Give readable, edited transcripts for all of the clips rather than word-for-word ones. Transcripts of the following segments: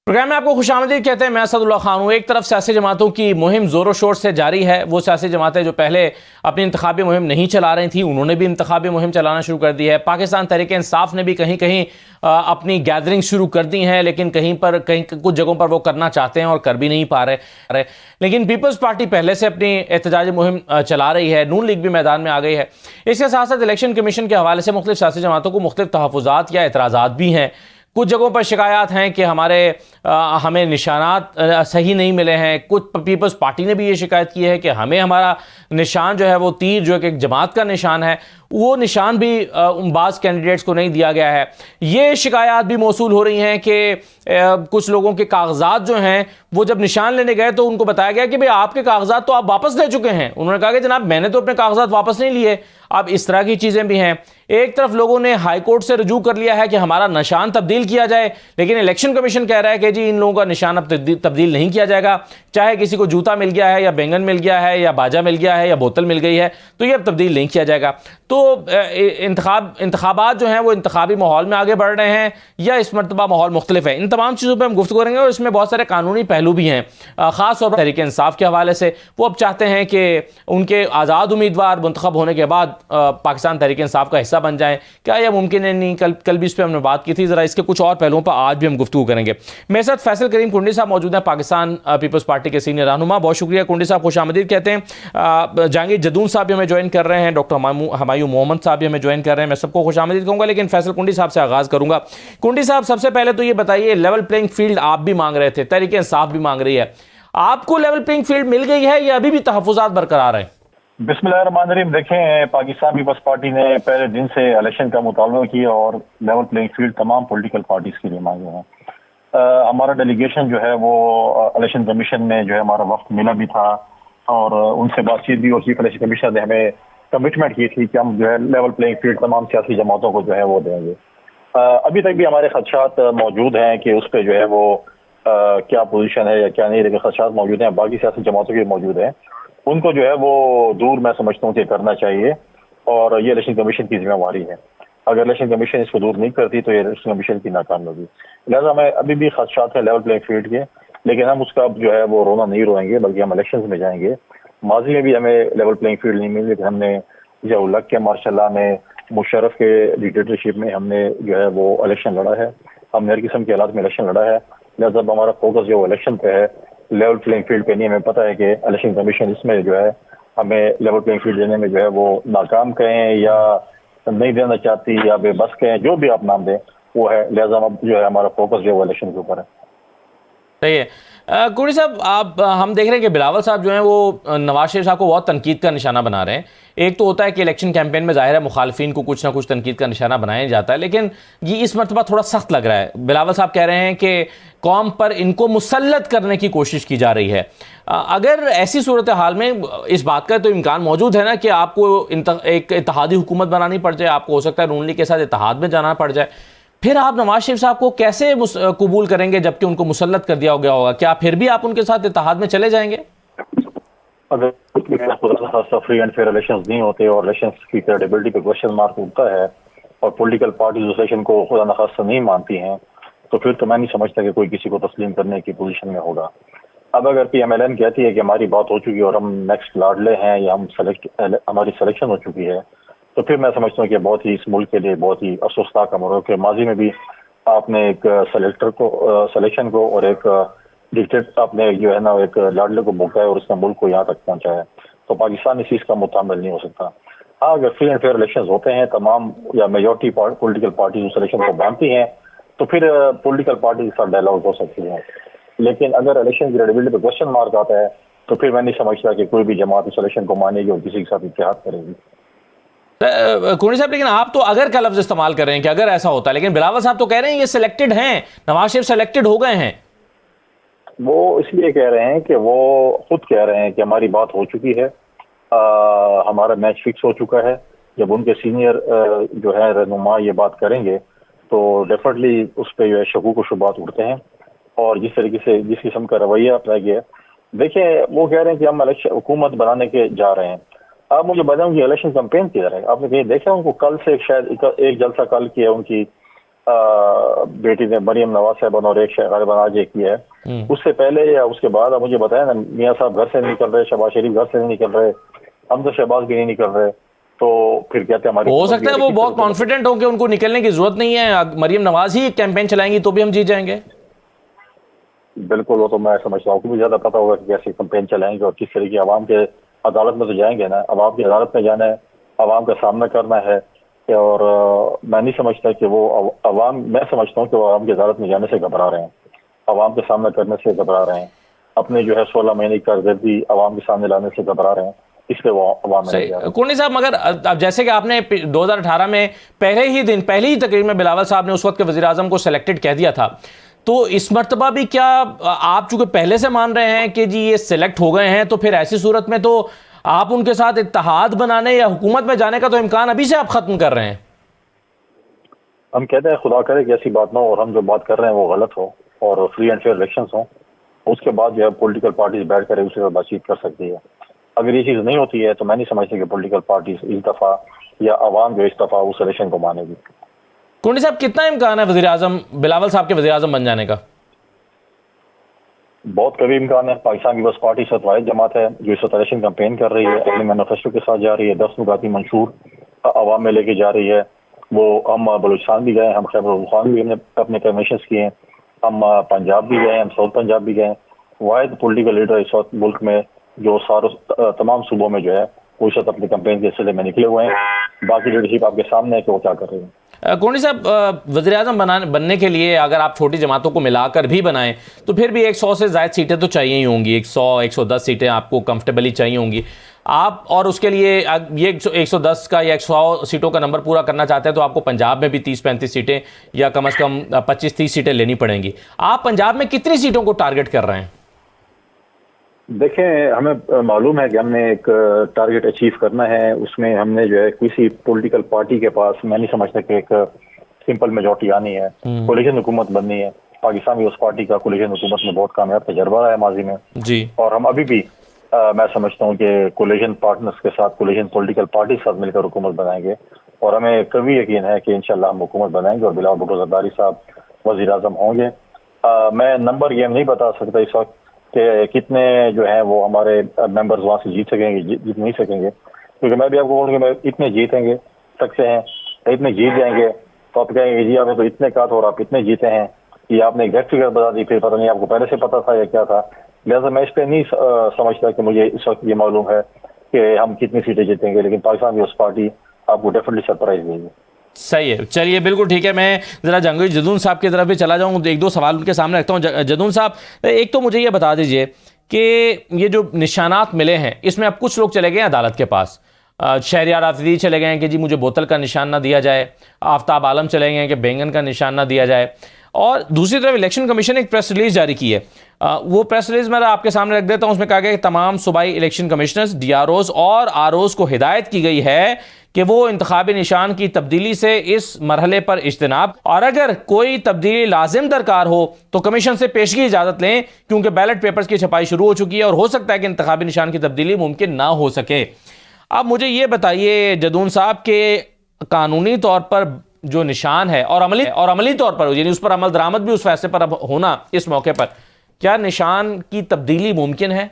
Programme में आपको खुशामदीद कहते हैं। मैं असदुल्लाह खान हूँ। एक तरफ सियासी जमातों की मुहिम ज़ोरों शोर से जारी है। वो सियासी जमातें जो पहले अपनी इंतखाबी मुहिम नहीं चला रही थी, उन्होंने भी इंतखाबी मुहिम चलाना शुरू कर दी है। पाकिस्तान तहरीक इंसाफ ने भी कहीं कहीं अपनी गैदरिंग शुरू कर दी है, लेकिन कहीं कुछ जगहों पर वो करना चाहते हैं और कर भी नहीं पा रहे। लेकिन पीपल्स पार्टी पहले से अपनी एहतजाजी मुहिम चला रही है। नून लीग भी मैदान में आ गई है। इसके साथ साथ इलेक्शन कमीशन के हवाले से मुख्तलिफ सियासी जमातों को मुख्तलिफ तहफ़्फ़ुज़ात या एतराज़ात भी हैं। कुछ जगहों पर शिकायत हैं कि हमें निशानात सही नहीं मिले हैं। कुछ पीपल्स पार्टी ने भी ये शिकायत की है कि हमारा निशान जो है वो तीर जो एक जमात का निशान है, वो निशान भी बाज़ कैंडिडेट्स को नहीं दिया गया है। ये शिकायत भी मौसूल हो रही हैं कि कुछ लोगों के कागजात जो हैं वो जब निशान लेने गए तो उनको बताया गया कि भाई आपके कागजात तो आप वापस ले चुके हैं। उन्होंने कहा कि जनाब मैंने तो अपने कागजात वापस नहीं लिए। अब इस तरह की चीज़ें भी हैं। एक तरफ लोगों ने हाई कोर्ट से रुजू कर लिया है कि हमारा निशान तब्दील किया जाए, लेकिन इलेक्शन कमीशन कह रहा है कि जी इन लोगों का निशान अब तब्दील नहीं किया जाएगा। चाहे किसी को जूता मिल गया है या बैंगन मिल गया है या बाजा मिल गया है या बोतल मिल गई है, तो ये अब तब्दील नहीं किया जाएगा। तो इंतखाबात जो हैं वो इंतखाबी माहौल में आगे बढ़ रहे हैं या इस मरतबा माहौल मुख्तलिफ है। इन तमाम चीज़ों पर हम गुफ्तगू करेंगे और इसमें बहुत सारे कानूनी पहलू भी हैं। ख़ास तौर पर तहरीक इंसाफ के हवाले से वो अब चाहते हैं कि उनके आज़ाद उम्मीदवार मुंतखब होने के बाद पाकिस्तान तहरीक इंसाफ का हिस्सा बन जाएं। क्या यह मुमकिन है? नहीं। कल भी इस पर हमने बात की थी। ज़रा इसके कुछ और पहलुओं पर आज भी हम गुफ्तगू करेंगे। मेरे साथ फैसल करीम कुंडी साहब मौजूद हैं, पाकिस्तान पीपल्स पार्टी के सीनियर रहनुमा। बहुत शुक्रिया कुंडी साहब, खुशामदीद कहते हैं। जहांगीर जदून साहब भी हमें ज्वाइन कर रहे हैं, डॉक्टर हमायूं मोहम्मद साहब भी हमें ज्वाइन कर रहे हैं। मैं सबको खुशामदीद कहूँगा, लेकिन फैसल कुंडी साहब से आगाज़ करूँगा। कुंडी साहब, सबसे पहले तो ये बताइए, लेवल प्लेइंग फील्ड आप भी मांग रहे थे, तहरीक इंसाफ भी मांग रही है, आपको लेवल प्लेइंग फील्ड मिल गई है या अभी भी तहफ़्फ़ुज़ात बरकरार है? बिस्मिल्लाहिर्रहमानिर्रहीम। देखें, पाकिस्तान पीपल्स पार्टी ने पहले दिन से इलेक्शन का मुतालबा किया और लेवल प्लेइंग फील्ड तमाम पॉलिटिकल पार्टीज के लिए मांगे हैं। हमारा डेलीगेशन जो है वो इलेक्शन कमीशन में जो है हमारा वक्त मिला भी था और उनसे बातचीत भी और चीफ इलेक्शन कमीशनर ने हमें कमिटमेंट की थी कि हम जो है लेवल प्लेइंग फील्ड तमाम सियासी जमातों को जो है वो देंगे। अभी तक भी हमारे खदशात मौजूद हैं कि उस पर जो है वो क्या पोजीशन है या क्या नहीं, लेकिन खदशात मौजूद हैं, बाकी सियासी जमातों के मौजूद हैं। उनको जो है वो दूर मैं समझता हूँ कि करना चाहिए और ये इलेक्शन कमीशन की जिम्मेवारी है। अगर इलेक्शन कमीशन इसको दूर नहीं करती तो ये इलेक्शन कमीशन की नाकाम होगी। लिहाजा हमें अभी भी खदशात है लेवल प्लेइंग फील्ड के, लेकिन हम उसका जो है वो रोना नहीं रोएंगे, बल्कि हम इलेक्शन में जाएंगे। माजी में भी हमें लेवल प्लेइंग फील्ड नहीं मिली, लेकिन हमने ज़िया-उल-हक के मार्शल में, मुशर्रफ के डिक्टेटरशिप में हमने जो है वो इलेक्शन लड़ा है। हमने हर किस्म के हालात में इलेक्शन लड़ा है। लिहाजा हमारा फोकस जो इलेक्शन पे है, लेवल प्लेइंग फील्ड पे नहीं। हमें पता है कि इलेक्शन कमीशन इसमें जो है हमें लेवल प्लेइंग फील्ड देने में जो है वो नाकाम कहें या नहीं देना चाहती या बेबस कहें, जो भी आप नाम दें वो है। लिहाजा जो है हमारा फोकस जो है वो इलेक्शन के ऊपर है। सही है। कुंडी साहब, हम देख रहे हैं कि बिलावल साहब जो हैं वो नवाज शरीफ साहब को बहुत तनकीद का निशाना बना रहे हैं। एक तो होता है कि इलेक्शन कैंपेन में जाहिर है मुखालफिन को कुछ ना कुछ तनकीद का निशाना बनाया जाता है, लेकिन ये इस मरतबा थोड़ा सख्त लग रहा है। बिलावल साहब कह रहे हैं कि कौम पर इनको मुसल्लत करने की कोशिश की जा रही है। अगर ऐसी सूरत हाल में इस बात का तो इम्कान मौजूद है ना कि आपको एक इत्तेहादी हुकूमत बनानी पड़ जाए, आपको हो सकता है नून लीग के साथ इत्तेहाद में जाना पड़ जाए, फिर आप नवाज शरीफ साहब को कैसे कबूल करेंगे जबकि उनको मुसल्लत कर दिया गया होगा? क्या फिर भी आप उनके साथ इत्तेहाद में चले जाएंगे? अगर फ्री एंड फेयर इलेक्शंस नहीं होते और इलेक्शंस की क्रेडिबिलिटी पे क्वेश्चन मार्क उठता है और पॉलिटिकल पार्टीज उस इलेक्शन को खुदा न खास्ता नहीं मानती हैं, तो फिर तो मैं नहीं समझता कि कोई किसी को तस्लीम करने की पोजीशन में होगा। अब अगर PMLN कहती है कि हमारी बात हो चुकी है और हम नेक्स्ट लाडले हैं या हमारी सिलेक्शन हो चुकी है, तो फिर मैं समझता हूँ कि बहुत ही इस मुल्क के लिए बहुत ही अफसोसनाक अमर हो कि माजी में भी आपने एक सिलेक्शन को और एक डिक्टेट आपने जो है ना एक लाडले को भूखा है और उसने मुल्क को यहाँ तक पहुँचा है। तो पाकिस्तान इस चीज़ का मुतामिल नहीं हो सकता। हाँ, अगर फ्री एंड फेयर इलेक्शन होते हैं, तमाम या मेजोरिटी पॉलिटिकल पार्टी उस इलेक्शन को मानती हैं, तो फिर पॉलिटिकल पार्टी के साथ डायलॉग हो सकती है। लेकिन अगर इलेक्शन की क्रेडिबिलिटी पे क्वेश्चन मार्क आता है, तो फिर मैं नहीं समझता कि कोई भी जमात इस इलेक्शन को मानेगी और किसी के साथ इत्तेहाद करेगी। कुंडी साहब, लेकिन आप तो अगर का लफ्ज इस्तेमाल कर रहे हैं कि अगर ऐसा होता है, लेकिन बिलावल साहब तो कह रहे हैं ये सिलेक्टेड हैं, नवाज शरीफ सिलेक्टेड हो गए हैं। वो इसलिए कह रहे हैं कि वो खुद कह रहे हैं कि हमारी बात हो चुकी है, हमारा मैच फिक्स हो चुका है। जब उनके सीनियर जो है रहनुमा ये बात करेंगे तो डेफिनेटली उस पर जो है शकूक व शुबात उठते हैं और जिस तरीके से जिस किस्म का रवैया अपनाया गया देखिए वो कह रहे हैं कि हम इलेक्शन हुकूमत बनाने के जा रहे हैं। आप मुझे बताऊं कि इलेक्शन कैंपेन किधर है? आपने कहीं देखा उनको? कल से एक जलसा कल किया उनकी बेटी ने, मरियम नवाज साहब, और एक गालिबन आज एक किया है। उससे पहले या उसके बाद आप मुझे बताया ना, मियाँ साहब घर से नहीं निकल रहे, शहबाज शरीफ घर से नहीं निकल रहे, हम तो शहबाज भी नहीं निकल रहे, तो फिर कहते हैं हमारी हो सकता है वो बहुत कॉन्फिडेंट हो कि उनको निकलने की जरूरत नहीं है, मरियम नवाज ही कैंपेन चलाएंगी तो भी हम जीत जाएंगे। बिल्कुल, वो तो मैं समझता हूँ कि मुझे ज्यादा पता होगा कि कैसे कैंपेन चलाएंगे और किस तरीके आवाम के अदालत में तो जाएंगे ना, आवाम की अदालत में जाना है, आवाम का सामना करना है। और मैं नहीं समझता कि वो अवाम, मैं समझता हूँ कि वो आवाम की अदालत में जाने से घबरा रहे हैं, आवाम के सामना करने से घबरा रहे हैं, अपने जो है 16 महीने की कारकर्दगी आवाम के सामने लाने से घबरा रहे हैं, इसलिए वो अवाम में नहीं जा रहे हैं। कोनी साहब, मगर अब जैसे कि आपने 2018 में पहले ही तकरीर में बिलावल साहब ने उस वक्त के वज़ीर आज़म को सिलेक्टेड कह दिया था, तो इस मर्तबा भी क्या आप चूंकि पहले से मान रहे हैं कि जी ये सिलेक्ट हो गए हैं, तो फिर ऐसी सूरत में तो आप उनके साथ इत्तेहाद बनाने या हुकूमत में जाने का तो इम्कान अभी से आप खत्म कर रहे हैं? हम कहते हैं खुदा करे कि ऐसी बात ना हो, और हम जो बात कर रहे हैं वो गलत हो और फ्री एंड फेयर इलेक्शन हो, उसके बाद जो है पॉलिटिकल पार्टीज बैठ कर उससे बातचीत कर सकती है। अगर ये चीज़ नहीं होती है तो मैं नहीं समझती कि पॉलिटिकल पार्टीज इस दफ़ा या आवाम जो इस दफ़ा उस इलेक्शन को मानेगी। कोनी साहब, कितना इम्कान है वज़ीर आज़म बिलावल साहब के वज़ीर आज़म बन जाने का? बहुत कभी इम्कान है। पाकिस्तान पीपल्स पार्टी से वाहिद जमात है जो इस वक्त इलेक्शन कैंपेन कर रही है, अपने मैनिफेस्टो के साथ जा रही है, 10 नुकाती मंशूर आवाम में लेके जा रही है। वो हम बलूचिस्तान भी गए, हम खैबर पख्तूनख्वा भी हमने अपने कमीशन किए हैं, हम पंजाब भी गए, हम साउथ पंजाब भी गए। वाहिद पॉलिटिकल लीडर इस वक्त मुल्क में जो तमाम सूबों में जो है वो इस वक्त अपने कैंपेन के सिलसिले में निकले हुए हैं। बाकी लीडरशिप आपके सामने है कि वो क्या कर रही है। कोनी साहब, वज़ीर आज़म बनने के लिए अगर आप छोटी जमातों को मिलाकर भी बनाएं तो फिर भी 100 से ज़ायद सीटें तो चाहिए ही होंगी, 100-110 सीटें आपको कंफर्टेबली चाहिए होंगी आप, और उसके लिए ये 110 का या 100 सीटों का नंबर पूरा करना चाहते हैं तो आपको पंजाब में भी 30-35 सीटें या कम से कम 25-30 सीटें लेनी पड़ेंगी। आप पंजाब में कितनी सीटों को टारगेट कर रहे हैं? देखें, हमें मालूम है कि हमने एक टारगेट अचीव करना है, उसमें हमने जो है किसी पॉलिटिकल पार्टी के पास, मैं नहीं समझता कि एक सिंपल मेजॉरिटी आनी है, कोलिशन हुकूमत बननी है। पाकिस्तान पीपल्स पार्टी का कोलिशन हुकूमत में बहुत कामयाब तजर्बा रहा है माजी में जी, और हम अभी भी मैं समझता हूँ कि कोलिशन पार्टनर्स के साथ, कोलिशन पॉलिटिकल पार्टी के साथ मिलकर हुकूमत बनाएंगे और हमें कभी यकीन है कि इंशाल्लाह हम हुकूमत बनाएंगे और बिलावल भुट्टो ज़रदारी साहब वज़ीर आज़म होंगे। मैं नंबर गेम नहीं बता सकता इस वक्त कि कितने जो हैं वो हमारे मेंबर्स वहाँ से जीत सकेंगे, जीत नहीं सकेंगे, क्योंकि मैं भी आपको बोलूँगा इतने जीतेंगे सकते हैं, इतने जीत जाएंगे तो आप कहेंगे जी आपने तो इतने कहा था और आप इतने जीते हैं, ये आपने एग्जैक्ट फिगर बता दी, फिर पता नहीं आपको पहले से पता था या क्या था। लिहाजा मैं इस पर नहीं समझता कि मुझे इस वक्त ये मालूम है कि हम कितनी सीटें जीतेंगे, लेकिन पाकिस्तान पीपल्स पार्टी आपको डेफिनेटली सरप्राइज देगी। सही है, चलिए बिल्कुल ठीक है। मैं ज़रा जंगवी जदून साहब की तरफ भी चला जाऊँ, एक दो सवाल उनके सामने रखता हूँ। जदून साहब, एक तो मुझे ये बता दीजिए कि ये जो निशानात मिले हैं इसमें अब कुछ लोग चले गए अदालत के पास, शहरियार आफरीदी चले गए हैं कि जी मुझे बोतल का निशान ना दिया जाए, आफ्ताब आलम चले गए हैं कि बैंगन का निशान ना दिया जाए, और दूसरी तरफ इलेक्शन कमीशन ने एक प्रेस रिलीज जारी की है। वो प्रेस रिलीज मैं आपके सामने रख देता हूँ। उसमें कहा गया कि तमाम सूबाई इलेक्शन कमिश्नर्स, DROs और ROs को हिदायत की गई है कि वो इंतखाबी निशान की तब्दीली से इस मरहले पर इज्तनाब, और अगर कोई तब्दीली लाजिम दरकार हो तो कमीशन से पेशगी इजाज़त लें, क्योंकि बैलेट पेपर्स की छपाई शुरू हो चुकी है और हो सकता है कि इंतखाबी निशान की तब्दीली मुमकिन ना हो सके। अब मुझे ये बताइए जदून साहब के कानूनी तौर पर जो निशान है और अमली तौर पर यानी उस पर अमल दरामद भी उस फैसले पर अब होना इस मौके पर, क्या निशान की तब्दीली मुमकिन है?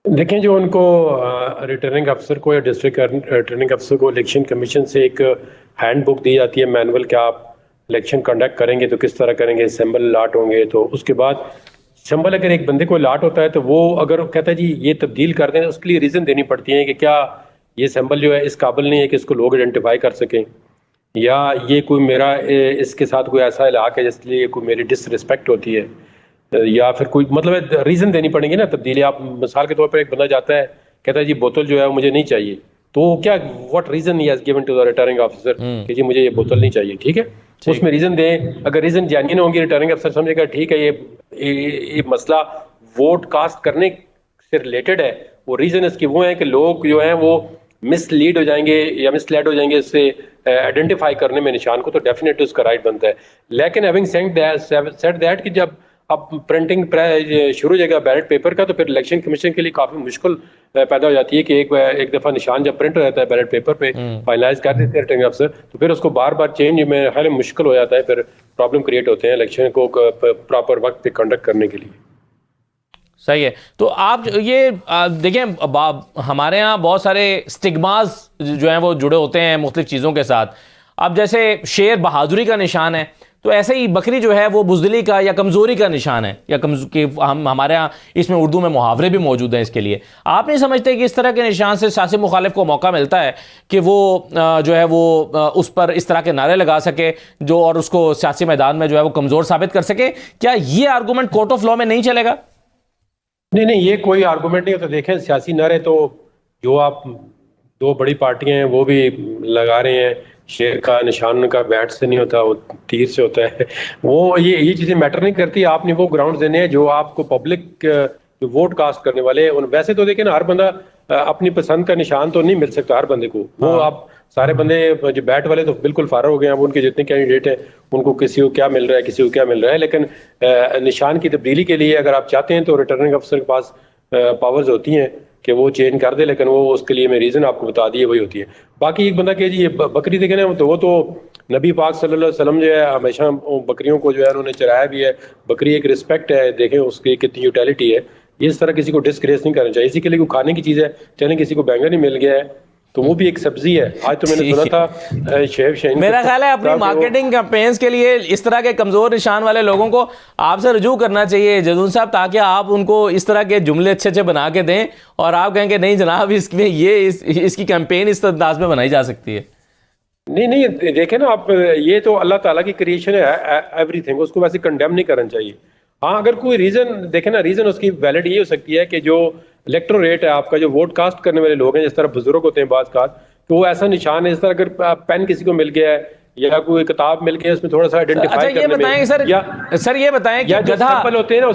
देखें, जो उनको रिटर्निंग अफसर को या डिस्ट्रिक्ट रिटर्निंग अफसर को इलेक्शन कमीशन से एक हैंड बुक दी जाती है, मैनुअल, क्या आप इलेक्शन कंडक्ट करेंगे तो किस तरह करेंगे, सिंबल लाट होंगे, तो उसके बाद सिंबल अगर एक बंदे को लाट होता है तो वो अगर कहता है जी ये तब्दील कर दें, उसके लिए रीज़न देनी पड़ती है कि क्या ये सिंबल जो है इस काबिल नहीं है कि इसको लोग आइडेंटिफाई कर सकें, या ये कोई मेरा इसके साथ कोई ऐसा इलाक़ है जिसलिए कोई मेरी डिसरिस्पेक्ट होती है, या फिर कोई मतलब रीज़न देनी पड़ेगी ना तब्दीली। आप मिसाल के तौर पर एक बंदा जाता है कहता है जी बोतल जो है वो मुझे नहीं चाहिए, तो क्या what reason he has given to the returning officer कि जी मुझे ये बोतल नहीं चाहिए, ठीक है, उसमें रीज़न दें। अगर रीज़न जेन्युइन होंगे, रिटर्निंग अफसर समझेगा ठीक है ये मसला वोट कास्ट करने से रिलेटेड है, वो रीज़न इसकी वो है कि लोग जो हैं वो मिसलीड हो जाएंगे या मिसलेड हो जाएंगे इससे आइडेंटिफाई करने में निशान को, तो डेफिनेटली उसका राइट बनता है। लेकिन हैविंग सेड दैट कि जब अब प्रिंटिंग शुरू हो जाएगा बैलेट पेपर का, तो फिर इलेक्शन कमीशन के लिए काफ़ी मुश्किल पैदा हो जाती है कि एक दफ़ा निशान जब प्रिंट हो जाता है बैलेट पेपर पे, फाइनलाइज कर देते हैं रिटर्निंग अफसर, तो फिर उसको बार बार चेंज में ख्याल मुश्किल हो जाता है, फिर प्रॉब्लम क्रिएट होते हैं इलेक्शन को प्रॉपर वक्त पे कंडक्ट करने के लिए। सही है। तो आप ये देखें, हमारे यहाँ बहुत सारे स्टिग्मास जो हैं वो जुड़े होते हैं मुख्तलिफ चीज़ों के साथ। अब जैसे शेर बहादुरी का निशान है, तो ऐसे ही बकरी जो है वो बुज़दिली का या कमज़ोरी का निशान है, या हमारे यहाँ इसमें उर्दू में मुहावरे भी मौजूद हैं इसके लिए। आप नहीं समझते कि इस तरह के निशान से सियासी मुखालिफ को मौका मिलता है कि वो जो है वो उस पर इस तरह के नारे लगा सके जो, और उसको सियासी मैदान में जो है वो कमज़ोर साबित कर सके? क्या ये आर्गूमेंट कोर्ट ऑफ लॉ में नहीं चलेगा? नहीं, ये कोई आर्गूमेंट नहीं होता। देखें, सियासी नारे तो जो आप दो बड़ी पार्टियां हैं वो भी लगा रहे हैं, शेर का निशान का बैट से नहीं होता, वो तीर से होता है। वो ये चीज़ें मैटर नहीं करती। आपने वो ग्राउंड देने हैं जो आपको पब्लिक जो वोट कास्ट करने वाले हैं। वैसे तो देखें ना, हर बंदा अपनी पसंद का निशान तो नहीं मिल सकता हर बंदे को। वो आप सारे बंदे जो बैट वाले तो बिल्कुल फारग हो गए हैं, अब उनके जितने कैंडिडेट हैं उनको किसी को क्या मिल रहा है, किसी को क्या मिल रहा है। लेकिन निशान की तब्दीली के लिए अगर आप चाहते हैं तो रिटर्निंग अफसर के पास पावर्स होती हैं कि वो चेंज कर दे, लेकिन वो उसके लिए मैं रीज़न आपको बता दिए वही होती है। बाकी एक बंदा कहे जी ये बकरी देखे ना, तो वो तो नबी पाक सल्लल्लाहु अलैहि वसल्लम जो है हमेशा बकरियों को जो है उन्होंने चराया भी है। बकरी एक रिस्पेक्ट है, देखें उसकी कितनी यूटिलिटी है। इस तरह किसी को डिस्ग्रेस नहीं करना चाहिए। इसी के लिए खाने की चीज़ है, चलें किसी को बैंगन ही मिल गया है तो वो भी एक सब्जी है। आज तो मैंने सुना था शेफ शाहीन, मेरा ख्याल है अपनी मार्केटिंग कैंपेन्स के लिए इस तरह के कमजोर निशान वाले लोगों को आपसे रुजू करना चाहिए जदून साहब, ताकि आप उनको इस तरह के जुमले अच्छे अच्छे बना के दें और आप कहेंगे नहीं जनाब इसमें इसकी कैंपेन इस अंदाज में बनाई जा सकती है। नहीं देखें ना आप, ये तो अल्लाह ताला की क्रिएशन है एवरीथिंग, उसको वैसे कंडेम नहीं करना चाहिए। हाँ, अगर कोई रीज़न देखें ना, रीज़न उसकी वैलिड ये हो सकती है कि जो इलेक्टोरेट है आपका, जो वोट कास्ट करने वाले लोग हैं, जिस तरह बुजुर्ग होते हैं बात काज, तो वो ऐसा निशान है, इस तरह अगर पेन किसी को मिल गया है या कोई किताब मिल गया उसमें थोड़ा सा आइडेंटिफाई करने में, सर ये बताएं कि गधा होते हैं ना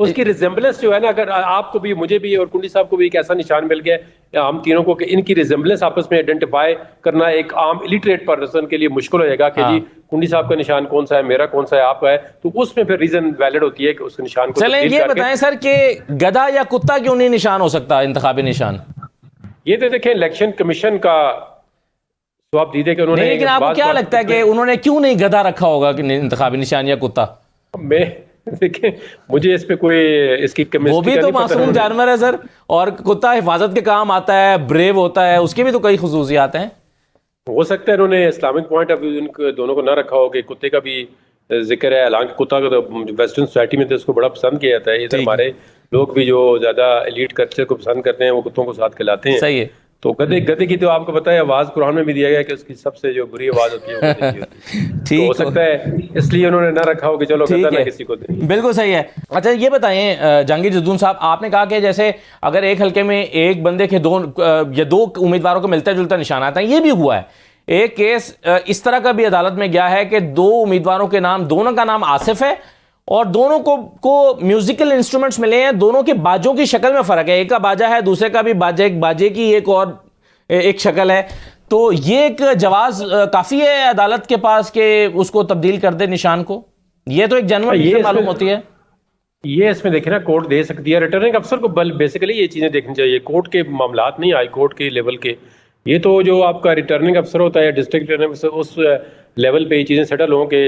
उसकी रिजेंबलेंस जो है ना, अगर आपको भी मुझे भी और कुंडी साहब को भी एक ऐसा निशान मिल गया या हम तीनों को, कि इनकी रिजेंबलेंस आपस में आइडेंटिफाई करना एक आम इलिटरेट पर्सन के लिए मुश्किल हो जाएगा कि जी कुंडी साहब का निशान कौन सा है, मेरा कौन सा है, आपका है, तो उसमें फिर रीजन वैलिड होती है कि उस निशान को। चलें ये बताएं सर कि गधा या कुत्ता क्यों नहीं निशान हो सकता इंतखाबी निशान? ये तो देखें इलेक्शन कमीशन का जवाब दीजिए कि उन्होंने, लेकिन आपको क्या लगता है कि उन्होंने क्यों नहीं गधा रखा होगा कि इंतखाबी निशान या कुत्ता? मैं देखिए, मुझे इस पे कोई इसकी वो भी तो मासूम जानवर है सर, और कुत्ता हिफाजत के काम आता है, ब्रेव होता है, उसके भी तो कई खुसूसियात हैं। हो सकता है उन्होंने इस्लामिक पॉइंट ऑफ व्यू उन दोनों को ना रखा हो कि कुत्ते का भी जिक्र है। हालांकि कुत्ता को तो वेस्टर्न सोसाइटी में तो इसको बड़ा पसंद किया जाता है। इधर हमारे लोग भी जो ज्यादा एलीट कल्चर को पसंद करते हैं वो कुत्तों को साथ खिलाते हैं। सही है। तो गधे की तो आपको पता है आवाज कुरान में भी दिया गया कि उसकी सबसे जो बुरी आवाज होती है वो गधे की होती है। तो हो सकता है इसलिए उन्होंने ना रखा हो कि चलो गधा ना किसी को दे। बिल्कुल सही है। अच्छा ये बताएं जहांगीर जद्दून साहब, आपने कहा कि जैसे अगर एक हल्के में एक बंदे के दो उम्मीदवारों को मिलता जुलता निशान आता है, ये भी हुआ है। एक केस इस तरह का भी अदालत में गया है कि दो उम्मीदवारों के नाम, दोनों का नाम आसिफ है और दोनों को म्यूजिकल इंस्ट्रूमेंट्स मिले हैं, दोनों के बाजों की शक्ल में फर्क है, एक का बाजा है दूसरे का भी बाजे की एक शक्ल है। तो ये एक जवाज काफी है अदालत के पास कि उसको तब्दील कर दे निशान को? ये तो एक जनरल मालूम होती है। ये इसमें देखे ना कोर्ट दे सकती है, रिटर्निंग अफसर को बेसिकली ये चीजें देखनी चाहिए। कोर्ट के मामलात नहीं, हाई कोर्ट के लेवल के, ये तो जो आपका रिटर्निंग अफसर होता है, डिस्ट्रिक्ट रिटर्निंग अफसर, उस लेवल पे ये चीज़ें सेटल हों कि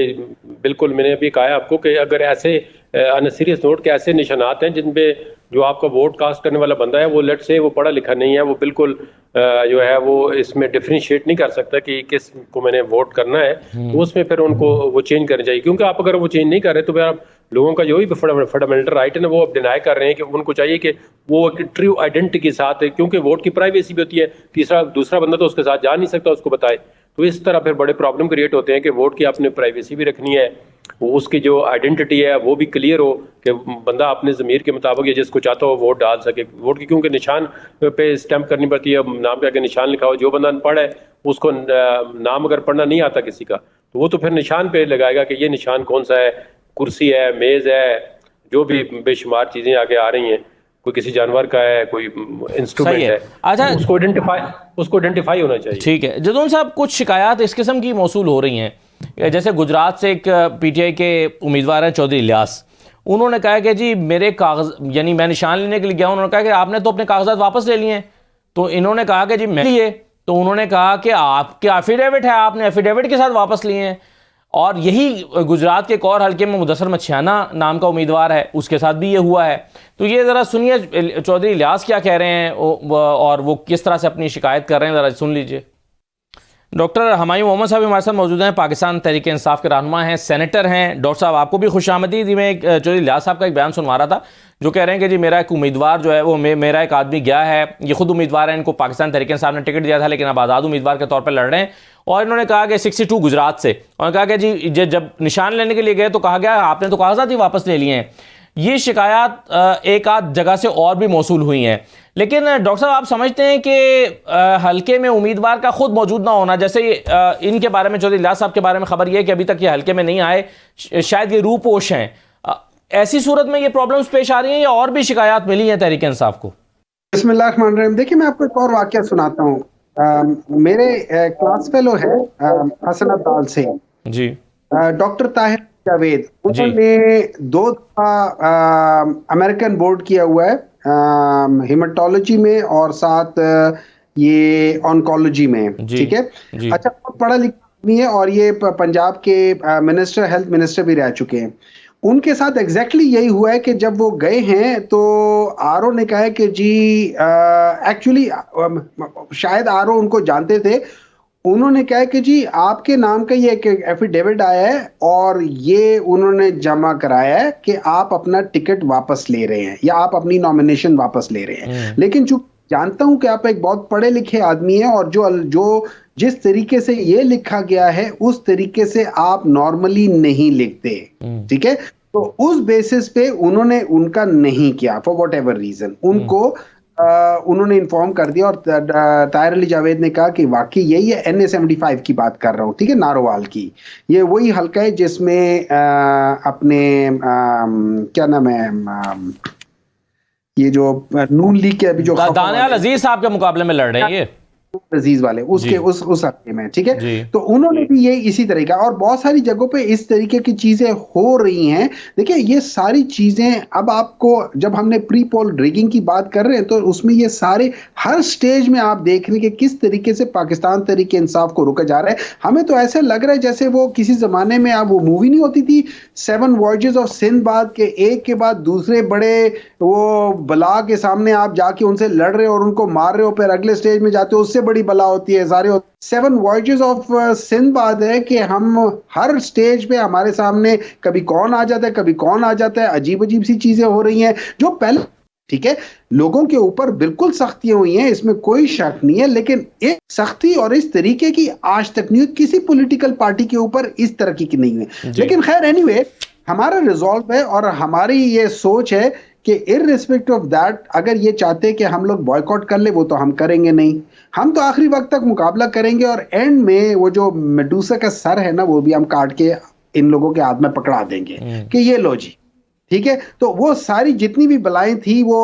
बिल्कुल। मैंने अभी कहा आपको कि अगर ऐसे ऑन सीरियस नोट के ऐसे निशानात हैं जिन पे जो आपका वोट कास्ट करने वाला बंदा है वो लेट से वो पढ़ा लिखा नहीं है, वो बिल्कुल जो है वो इसमें डिफरेंशिएट नहीं कर सकता कि किस को मैंने वोट करना है, तो उसमें फिर उनको वो चेंज करनी चाहिए। क्योंकि आप अगर वो चेंज नहीं कर रहे तो फिर आप लोगों का जो भी फंडामेंटल राइट है ना वो अब डिनाई कर रहे हैं कि उनको चाहिए कि वो एक ट्रू आइडेंटिटी के साथ है, क्योंकि वोट की प्राइवेसी भी होती है। दूसरा बंदा तो उसके साथ जा नहीं सकता उसको बताए, तो इस तरह फिर बड़े प्रॉब्लम क्रिएट होते हैं कि वोट की आपने प्राइवेसी भी रखनी है, वो उसकी जो आइडेंटिटी है वो भी क्लियर हो कि बंदा अपने ज़मीर के मुताबिक या जिसको चाहता हो वोट डाल सके। वोट की क्योंकि निशान पे स्टैंप करनी पड़ती है, नाम पे आगे निशान लिखा हो, जो बंदा अनपढ़ है उसको नाम अगर पढ़ना नहीं आता किसी का तो वो तो फिर निशान पे लगाएगा कि ये निशान कौन सा है, कुर्सी है, मेज़ है, जो भी बेशुमार चीज़ें आगे आ रही हैं, कोई किसी जानवर का है, कोई इंस्ट्रूमेंट है। अच्छा, उसको आइडेंटिफाई होना चाहिए। ठीक है जदून साहब, कुछ शिकायत इस किस्म की मौसूल हो रही हैं, जैसे गुजरात से एक पीटीआई के उम्मीदवार हैं चौधरी इलियास, उन्होंने कहा कि जी मेरे कागज, यानी मैं निशान लेने के लिए गया, उन्होंने कहा कि आपने तो अपने कागजात वापस ले लिए हैं। तो इन्होंने कहा कि जी मैं लिए, तो उन्होंने कहा कि आपके एफिडेविट है, आपने एफिडेविट के साथ वापस लिए हैं। और यही गुजरात के एक और हल्के में मुदस्सर मछियाना नाम का उम्मीदवार है, उसके साथ भी ये हुआ है। तो ये ज़रा सुनिए चौधरी इलियास क्या कह रहे हैं और वो किस तरह से अपनी शिकायत कर रहे हैं, ज़रा सुन लीजिए। डॉक्टर हमायूं मोहम्मद साहब हमारे साथ मौजूद हैं, पाकिस्तान तहरीक इंसाफ के रहनुमा हैं, सेनेटर हैं। डॉक्टर साहब आपको भी खुशामदीद। मैं एक चौधरी इलियास साहब का एक बयान सुनवा रहा था जो कह रहे हैं कि जी मेरा एक उम्मीदवार जो है वो मेरा एक आदमी गया है, ये खुद उम्मीदवार है, इनको पाकिस्तान तहरीक इंसाफ ने टिकट दिया था लेकिन अब आज़ाद उम्मीदवार के तौर पर लड़ रहे हैं। और इन्होंने कहा कि 62 गुजरात से, और कहा कि जी जब निशान लेने के लिए गए तो कहा गया आपने तो कागजात ही वापस ले लिए हैं। ये शिकायत एक आध जगह से और भी मौसूल हुई हैं। लेकिन डॉक्टर साहब आप समझते हैं कि हल्के में उम्मीदवार का खुद मौजूद ना होना, जैसे इनके बारे में चौधरी इलियास साहब के बारे में खबर ये है कि अभी तक ये हल्के में नहीं आए, शायद ये रूपोश हैं, ऐसी सूरत में ये प्रॉब्लम्स पेश आ रही हैं या और भी शिकायत मिली हैं तहरीक इंसाफ को? बिस्मिल्लाहिर्रहमानिर्रहीम। देखिए मैं आपको एक और वाकया सुनाता हूँ। मेरे क्लास फेलो है हसन अब्दाल से जी, डॉक्टर ताहिर जावेद, उन्होंने 2 दफा अमेरिकन बोर्ड किया हुआ है हेमाटोलॉजी में और साथ ये ऑन्कोलॉजी में, ठीक है। अच्छा, बहुत पढ़ा लिखा आदमी है और ये पंजाब के हेल्थ मिनिस्टर भी रह चुके हैं। उनके साथ एग्जैक्टली यही हुआ है कि जब वो गए हैं तो आरओ ने कहा है कि जी एक्चुअली शायद आरओ उनको जानते थे। उन्होंने कहा कि जी आपके नाम का ये एक एफिडेविट आया है और ये उन्होंने जमा कराया है कि आप अपना टिकट वापस ले रहे हैं या आप अपनी नॉमिनेशन वापस ले रहे हैं। लेकिन चूंकि जानता हूं कि आप एक बहुत पढ़े लिखे आदमी हैं और जो जिस तरीके से ये लिखा गया है उस तरीके से आप नॉर्मली नहीं लिखते, ठीक है। तो उस बेसिस पे उन्होंने उनका नहीं किया फॉर वॉट एवर रीजन, उनको उन्होंने इन्फॉर्म कर दिया। और ताहिर अली जावेद ने कहा कि वाकई यही है, NA 75 की बात कर रहा हूँ, ठीक है, नारोवाल की। ये वही हल्का है जिसमें अपने क्या नाम है, ये जो नून लीग के अभी जो दानियाल अजीज साहब के मुकाबले में लड़ रहे हैं ये अजीज वाले, उसके उस हफ्ते में, ठीक है। तो उन्होंने भी ये इसी तरह का, और बहुत सारी जगहों पे इस तरीके की चीजें हो रही हैं। देखिए ये सारी चीजें अब आपको, जब हमने प्री पोल रिगिंग की बात कर रहे हैं तो उसमें ये सारे हर स्टेज में आप देख रहे हैं कि किस तरीके से पाकिस्तान तहरीक इंसाफ को रोका जा रहा है। हमें तो ऐसा लग रहा है जैसे वो किसी जमाने में अब वो मूवी नहीं होती थी 7 वॉयजेस ऑफ सिंदबाद के, एक के बाद दूसरे बड़े वो बला के सामने आप जाके उनसे लड़ रहे हो और उनको मार रहे हो, फिर अगले स्टेज में जाते हो उससे बड़ी बला होती है। सारे 7 वॉयजेस ऑफ सिंदबाद है कि हम हर स्टेज पे हमारे सामने कभी कौन आ जाता है, कभी कौन आ जाता है, अजीब अजीब सी चीजें हो रही हैं जो पहले, ठीक है, लोगों के ऊपर बिल्कुल सख्तियां हुई हैं, इसमें कोई शक नहीं है। लेकिन एक सख्ती और इस तरीके की आज तक नहीं हुई किसी पॉलिटिकल पार्टी के ऊपर, इस तरह की नहीं हुई। लेकिन खैर एनीवे, हमारा रिजॉल्व है और हमारी ये सोच है कि इररिस्पेक्टिव ऑफ दैट, अगर ये चाहते हैं कि हम लोग बॉयकॉट कर ले, वो तो हम करेंगे नहीं। हम तो आखिरी वक्त तक मुकाबला करेंगे और एंड में वो जो मेडूसा का सर है ना, वो भी हम काट के इन लोगों के हाथ में पकड़ा देंगे कि ये लो जी, ठीक है। तो वो सारी जितनी भी बलाएं थी वो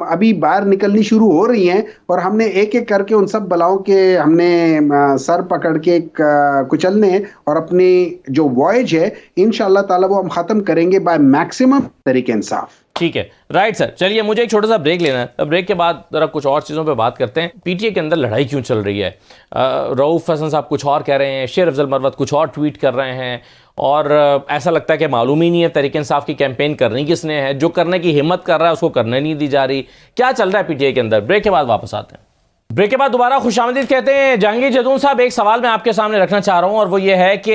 अभी बाहर निकलनी शुरू हो रही हैं और हमने एक एक करके उन सब बलाओं के हमने सर पकड़ के कुचलने और अपनी जो वॉयज है इंशाअल्लाह ताला वो हम खत्म करेंगे बाय मैक्सिमम तरीके इंसाफ। ठीक है, राइट सर। चलिए मुझे एक छोटा सा ब्रेक लेना है, ब्रेक के बाद जरा कुछ और चीज़ों पे बात करते हैं। पीटीए के अंदर लड़ाई क्यों चल रही है? रऊफ हसन साहब कुछ और कह रहे हैं, शेर अफजल मरवत कुछ और ट्वीट कर रहे हैं और ऐसा लगता है कि मालूम ही नहीं है तहरीक इंसाफ की कैंपेन करनी किसने है, जो करने की हिम्मत कर रहा है उसको करने नहीं दी जा रही। क्या चल रहा है पीटीए के अंदर? ब्रेक के बाद वापस आते हैं। ब्रेक के बाद दोबारा खुशामदीद कहते हैं जहांगीर जदून साहब। एक सवाल मैं आपके सामने रखना चाह रहा हूं और वो ये है कि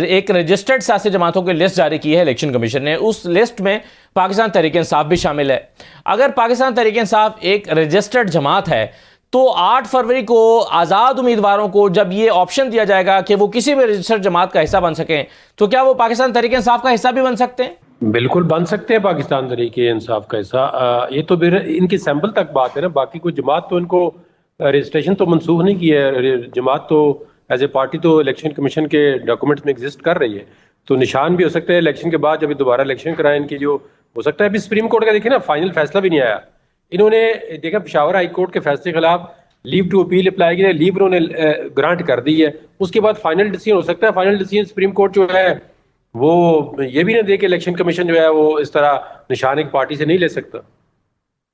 एक रजिस्टर्ड सियासी जमातों की लिस्ट जारी की है इलेक्शन कमीशन ने, उस लिस्ट में पाकिस्तान तहरीक इंसाफ भी शामिल है। अगर पाकिस्तान तहरीक इंसाफ एक रजिस्टर्ड जमात है तो 8 फरवरी को आज़ाद उम्मीदवारों को जब ये ऑप्शन दिया जाएगा कि वो किसी भी रजिस्टर्ड जमात का हिस्सा बन सकें, तो क्या वो पाकिस्तान तहरीक इंसाफ का हिस्सा भी बन सकते हैं? बिल्कुल बन सकते हैं पाकिस्तान तहरीक इंसाफ का हिस्सा। ये तो इनकी सैंपल तक बात है ना, बाकी कोई जमात तो इनको रजिस्ट्रेशन तो मनसूख नहीं किया है। जमात तो एज ए पार्टी तो इलेक्शन कमीशन के डॉक्यूमेंट्स में एग्जिस्ट कर रही है, तो निशान भी हो सकता है इलेक्शन के बाद जब दोबारा इलेक्शन कराएं इनकी, जो हो सकता है अभी सुप्रीम कोर्ट का देखिए ना फाइनल फैसला भी नहीं आया। इन्होंने देखा पेशावर हाई कोर्ट के फैसले के खिलाफ लीव टू अपील अप्लाई की, लीव उन्होंने ग्रांट कर दी है, उसके बाद फाइनल डिसीजन हो सकता है। फाइनल डिसीजन सुप्रीम कोर्ट जो है वो ये भी ना दे कि इलेक्शन कमीशन जो है वो इस तरह निशान एक पार्टी से नहीं ले सकता।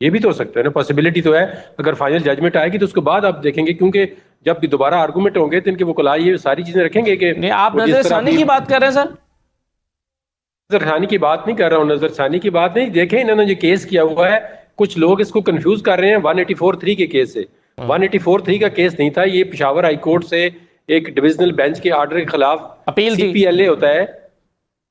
ये भी तो हो सकता है ना, पॉसिबिलिटी तो है। अगर फाइनल जजमेंट आएगी तो उसके बाद आप देखेंगे, क्योंकि जब भी दोबारा आर्गूमेंट होंगे तो इनके वकला ये सारी चीजें रखेंगे कि नहीं, आप नजरसानी की बात कर रहे हैं सर? नजरसानी की बात नहीं कर रहा हूँ, नजरसानी की बात नहीं। देखें, इन्होंने जो केस किया हुआ है, कुछ लोग इसको कंफ्यूज कर रहे हैं 184(3) के केस से। 184(3) का केस नहीं था ये, पेशावर हाई कोर्ट से एक डिविजनल बेंच के ऑर्डर के खिलाफ अपील थी। CPLA होता है,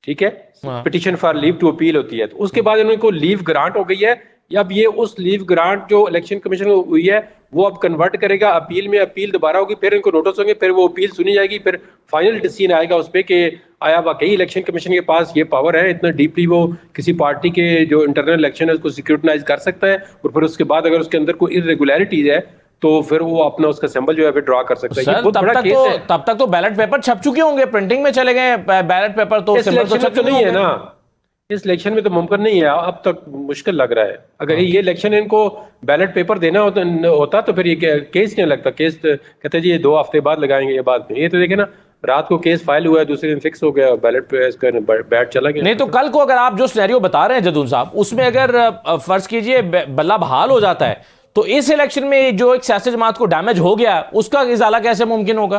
ठीक है, petition for leave to appeal होती है। तो उसके बाद इनको लीव ग्रांट हो गई है। अब ये उस लीव ग्रांट जो इलेक्शन कमीशन को हुई है वो अब कन्वर्ट करेगा अपील में, अपील दोबारा होगी, फिर इनको नोटिस होंगे, फिर वो अपील सुनी जाएगी, फिर फाइनल डिसीजन आएगा उस पर कि आया वाकई इलेक्शन कमीशन के पास ये पावर है, इतना डीपली वो किसी पार्टी के जो इंटरनल इलेक्शन है उसको सिक्योरिटाइज कर सकता है, और फिर उसके बाद अगर उसके अंदर कोई इरेगुलरिटीज है तो फिर वो अपना उसका सिंबल जो है फिर ड्रॉ कर सकता है। सर, तब तक तो बैलेट पेपर छप चुके होंगे, प्रिंटिंग में चले गए बैलेट पेपर, तो सिंबल तो छप नहीं है ना, इस इलेक्शन में तो मुमकिन नहीं है, अब तक मुश्किल लग रहा है। अगर ये इलेक्शन इनको बैलेट पेपर देना होता तो फिर ये केस नहीं लगता। केस कहते जी ये 2 हफ्ते बाद लगाएंगे, ये बात नहीं। ये तो देखे ना, रात को केस फाइल हुआ है, दूसरे दिन फिक्स हो गया, बैलेट पे इसका बैट चला गया। नहीं तो कल को अगर आप जो सिनेरियो बता रहे हैं जदून साहब, उसमें अगर फर्ज कीजिए बल्ला बहाल हो जाता है, तो इस इलेक्शन में जो एक सियासी जमात को डैमेज हो गया उसका इजाला कैसे मुमकिन होगा?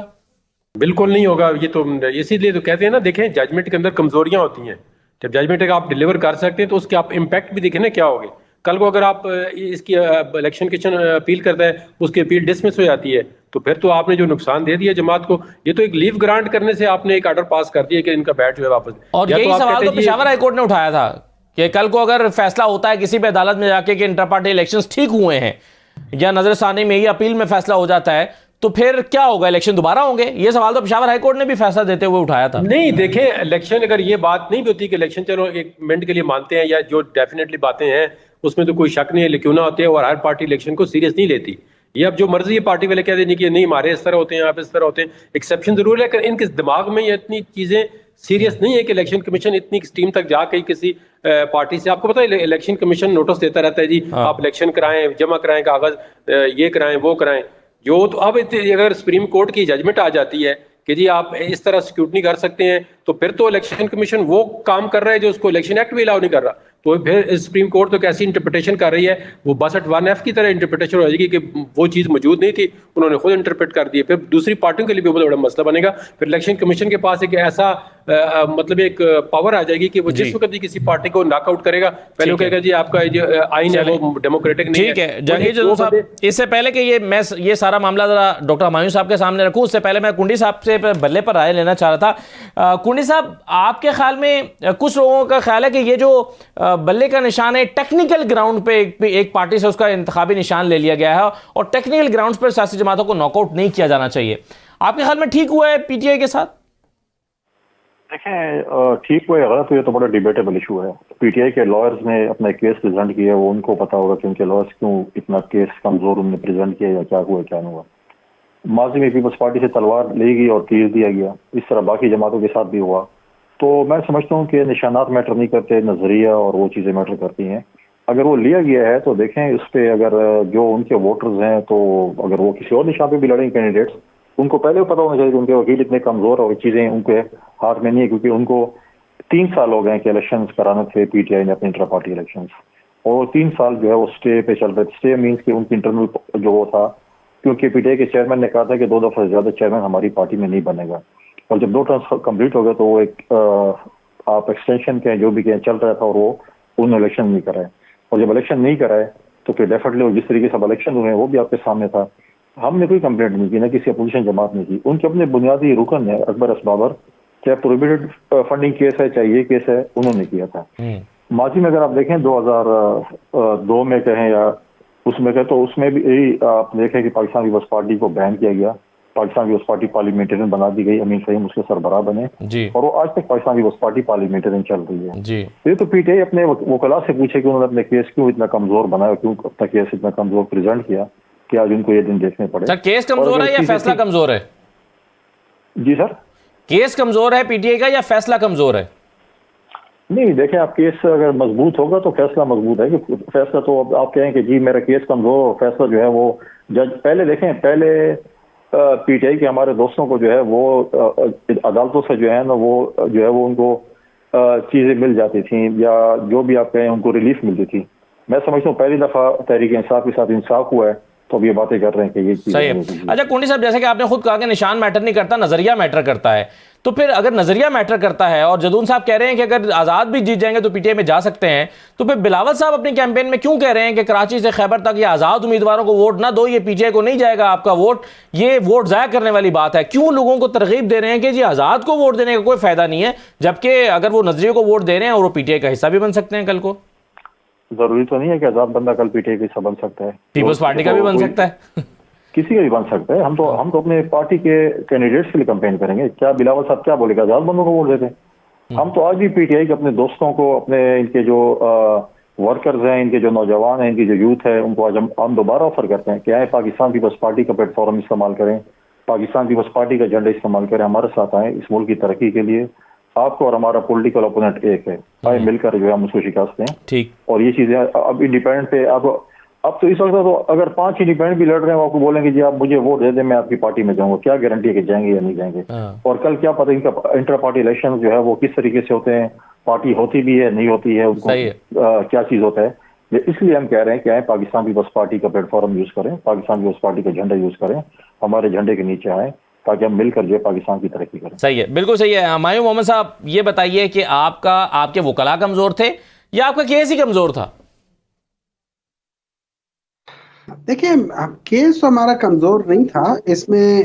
बिल्कुल नहीं होगा। ये तो इसीलिए तो कहते हैं ना, देखें जजमेंट के अंदर कमजोरियां होती हैं। जब जजमेंट आप डिलीवर कर सकते हैं तो उसके आप इम्पैक्ट भी देखें ना क्या होंगे। कल को अगर आप इसकी इलेक्शन कमीशन अपील करता है, उसकी अपील डिसमिस हो जाती है, तो फिर तो आपने जो नुकसान दे दिया जमात को। ये तो एक लीव ग्रांट करने से आपने एक ऑर्डर पास कर दिया कि इनका बैट जो है वापस। और यही सवाल तो पेशावर हाई कोर्ट ने उठाया था कि कल को अगर फैसला होता है किसी भी अदालत में जाके कि इंटर पार्टी इलेक्शंस ठीक हुए हैं, या नजरसानी में ही अपील में फैसला हो जाता है, तो फिर क्या होगा? इलेक्शन दोबारा होंगे? ये सवाल तो पेशावर हाई कोर्ट ने भी फैसला देते हुए उठाया था। नहीं देखें, इलेक्शन अगर ये बात नहीं भी होती कि इलेक्शन चलो एक मिनट के लिए मानते हैं, या जो डेफिनेटली बातें हैं उसमें तो कोई शक नहीं है, क्यों ना होते हैं, और हर पार्टी इलेक्शन को सीरियस नहीं लेती। ये अब जो मर्जी ये पार्टी वाले कहते हैं कि नहीं हमारे इस तरह होते हैं, आप इस तरह होते हैं, एक्सेप्शन जरूर है, लेकिन इनके दिमाग में ये इतनी चीजें सीरियस नहीं है कि इलेक्शन कमीशन इतनी एक्सट्रीम तक जाके किसी पार्टी से, आपको पता है इलेक्शन कमीशन नोटिस देता रहता है जी आप इलेक्शन कराएं, जमा कराएं कागज, ये कराएं वो कराएं। जो तो अब अगर सुप्रीम कोर्ट की जजमेंट आ जाती है कि जी आप इस तरह स्क्रूटनी कर सकते हैं, तो फिर तो इलेक्शन कमीशन वो काम कर रहा है जो उसको इलेक्शन एक्ट भी अलाउ नहीं कर रहा। तो फिर सुप्रीम कोर्ट तो कैसी इंटरप्रिटेशन कर रही है, वो 62(1)(f) की तरह इंटरप्रिटेशन हो जाएगी कि वो चीज मौजूद नहीं थी, उन्होंने खुद इंटरप्रेट कर दी। फिर दूसरी पार्टियों के लिए भी बहुत बड़ा मसला बनेगा। फिर इलेक्शन कमीशन के पास एक ऐसा मतलब एक पावर आ जाएगी कि वो जिस वक्त भी किसी पार्टी को नॉकआउट करेगा, पहले वो कहेगा जी आपका जो आइन है वो डेमोक्रेटिक नहीं है। ठीक है जहांगीर जदून साहब, इससे पहले कि मैं ये सारा मामला जरा डॉक्टर हुमायूं साहब के सामने रखूं, उससे पहले मैं कुंडी साहब से बल्ले पर राय लेना चाह रहा था। कुंडी साहब, आपके ख्याल में, कुछ लोगों का ख्याल है कि ये जो बल्ले का निशान है, टेक्निकल ग्राउंड पे एक पार्टी से उसका इंतखाबी निशान ले लिया गया है और टेक्निकल ग्राउंड पर सियासी जमातों को नॉकआउट नहीं किया जाना चाहिए, आपके ख्याल में ठीक हुआ है पीटीआई के साथ? देखें, ठीक हुआ या गलत हुआ तो बड़ा डिबेटेबल इशू है। पीटीआई के लॉयर्स ने अपना केस प्रेजेंट किया, वो उनको पता होगा कि उनके लॉयर्स क्यों इतना केस कमजोर उन्होंने प्रेजेंट किया, या क्या हुआ क्या नहीं हुआ। माजी में पीपल्स पार्टी से तलवार ली गई और तीर दिया गया, इस तरह बाकी जमातों के साथ भी हुआ। तो मैं समझता हूँ कि निशानात मैटर नहीं करते, नजरिया और वो चीज़ें मैटर करती हैं। अगर वो लिया गया है तो देखें उस पर अगर जो उनके वोटर्स हैं, तो अगर वो किसी और निशान पे भी लड़ेंगे कैंडिडेट्स, उनको पहले पता होना चाहिए कि उनके वकील इतने कमजोर और चीज़ें उनके हाथ में नहीं है, क्योंकि उनको 3 साल हो गए कि इलेक्शन कराने थे पीटीआई ने अपने इंटर पार्टी इलेक्शन, और 3 साल जो है वो स्टे पे चल रहे थे। स्टे मीन्स कि उनकी इंटरनल जो वो था, क्योंकि पीटीआई के चेयरमैन ने कहा था कि 2 दफा से ज्यादा चेयरमैन हमारी पार्टी में नहीं बनेगा, और जब 2 टर्म कंप्लीट हो गए तो वो एक आप एक्सटेंशन के जो भी चल रहा था और वो उन्होंने इलेक्शन नहीं कराए, और जब इलेक्शन नहीं कराए तो फिर डेफिनेटली जिस तरीके से इलेक्शन हुए वो भी आपके सामने था। हमने कोई कंप्लेंट नहीं की, ना किसी अपोजिशन जमात ने की। उनके अपने बुनियादी रुकन है अकबर असबाबर, चाहे प्रोहिबिटेड फंडिंग केस है चाहे ये केस है, उन्होंने किया था। माजी में अगर आप देखें 2002 में कहें या उसमें कहें, तो उसमें भी यही आप देखें कि पाकिस्तान पीपल्स पार्टी को बैन किया गया, पाकिस्तान पीपल्स पार्टी पार्लियामेंटेरियन बना दी गई, अमीन फहीम उसके सरबराह बने और वो आज तक पाकिस्तान पीपल्स पार्टी पार्लियामेंटेरियन चल रही है जी। ये तो पीटीआई अपने वकला से पूछे कि उन्होंने अपने केस क्यों इतना कमजोर बनाया, क्यों अपना केस इतना कमजोर प्रेजेंट किया कि आज उनको ये दिन देखने पड़े। सर केस कमजोर है या फैसला कमजोर है? जी सर, केस कमजोर है पीटीआई का या फैसला कमजोर है? नहीं देखें, आप केस अगर मजबूत होगा तो फैसला मजबूत है। कि फैसला तो आप कहें कि जी मेरा केस कमजोर और फैसला जो है वो जज पहले देखें, पहले पीटीआई के हमारे दोस्तों को जो है वो अदालतों से जो है ना वो जो है वो उनको चीज़ें मिल जाती थी, या जो भी आप कहें उनको रिलीफ मिलती थी। मैं समझता हूँ पहली दफ़ा तहरीक इंसाफ के साथ इंसाफ हुआ है, तो अब ये बातें कर रहे हैं कि ये सही है। अच्छा कुंडी साहब, जैसे कि आपने खुद कहा कि निशान मैटर नहीं करता, नजरिया मैटर करता है, तो फिर अगर नजरिया मैटर करता है और जदून साहब कह रहे हैं कि अगर आज़ाद भी जीत जाएंगे तो पीटीआई में जा सकते हैं, तो फिर बिलावल साहब अपनी कैंपेन में क्यों कह रहे हैं कि कराची से खैबर तक ये आज़ाद उम्मीदवारों को वोट ना दो, ये पीटीआई को नहीं जाएगा आपका वोट, ये वोट ज़ाया करने वाली बात है? क्यों लोगों को तरगीब दे रहे हैं कि जी आज़ाद को वोट देने का कोई फायदा नहीं है, जबकि अगर वो नजरिए को वोट दे रहे हैं और वो पीटीआई का हिस्सा भी बन सकते हैं कल को? जरूरी तो नहीं है कि आज़ाद बंदा कल पीटीआई का हिस्सा बन सकता है, पीपल्स पार्टी का भी बन सकता है। किसी का भी बन सकता है। हम तो अपने पार्टी के कैंडिडेट्स के लिए कैंपेन करेंगे। क्या बिलावल साहब क्या बोलेगा, आज़ाद बंदों को वोट देते हैं? हम तो आज भी पीटीआई के अपने दोस्तों को, अपने इनके जो वर्कर्स हैं, इनके जो नौजवान हैं, इनकी जो यूथ है, उनको आज हम दोबारा ऑफर करते हैं कि आए पाकिस्तान पीपल्स पार्टी का प्लेटफॉर्म इस्तेमाल करें, पाकिस्तान पीपल्स पार्टी का झंडा इस्तेमाल करें, हमारे साथ आए इस मुल्क की तरक्की के लिए। आपको और हमारा पॉलिटिकल ओपोनेंट एक है, आए मिलकर जो है हम उसको शिकस्त दें। ठीक। और ये चीजें अब इंडिपेंडेंट पे अब तो इस वक्त तो अगर 5 इंडिपेंडेंट भी लड़ रहे हैं, वो आपको बोलेंगे जी आप मुझे वोट दे दें, मैं आपकी पार्टी में जाऊंगा, क्या गारंटी है कि जाएंगे या नहीं जाएंगे? और कल क्या पता इनका इंटर पार्टी इलेक्शन जो है वो किस तरीके से होते हैं, पार्टी होती भी है नहीं होती है, उनको क्या चीज होता है। इसलिए हम कह रहे हैं कि आए पाकिस्तान पीपल्स पार्टी का प्लेटफॉर्म यूज करें, पाकिस्तान पीपल्स पार्टी का झंडा यूज करें, हमारे झंडे के नीचे आए, ताकि हम मिलकर जो है पाकिस्तान की तरक्की करें। सही है, बिल्कुल सही है। हमायूं मोहम्मद साहब, ये बताइए कि आपके वकला कमजोर थे या आपका केस ही कमजोर था? देखिए, केस तो हमारा कमजोर नहीं था इसमें,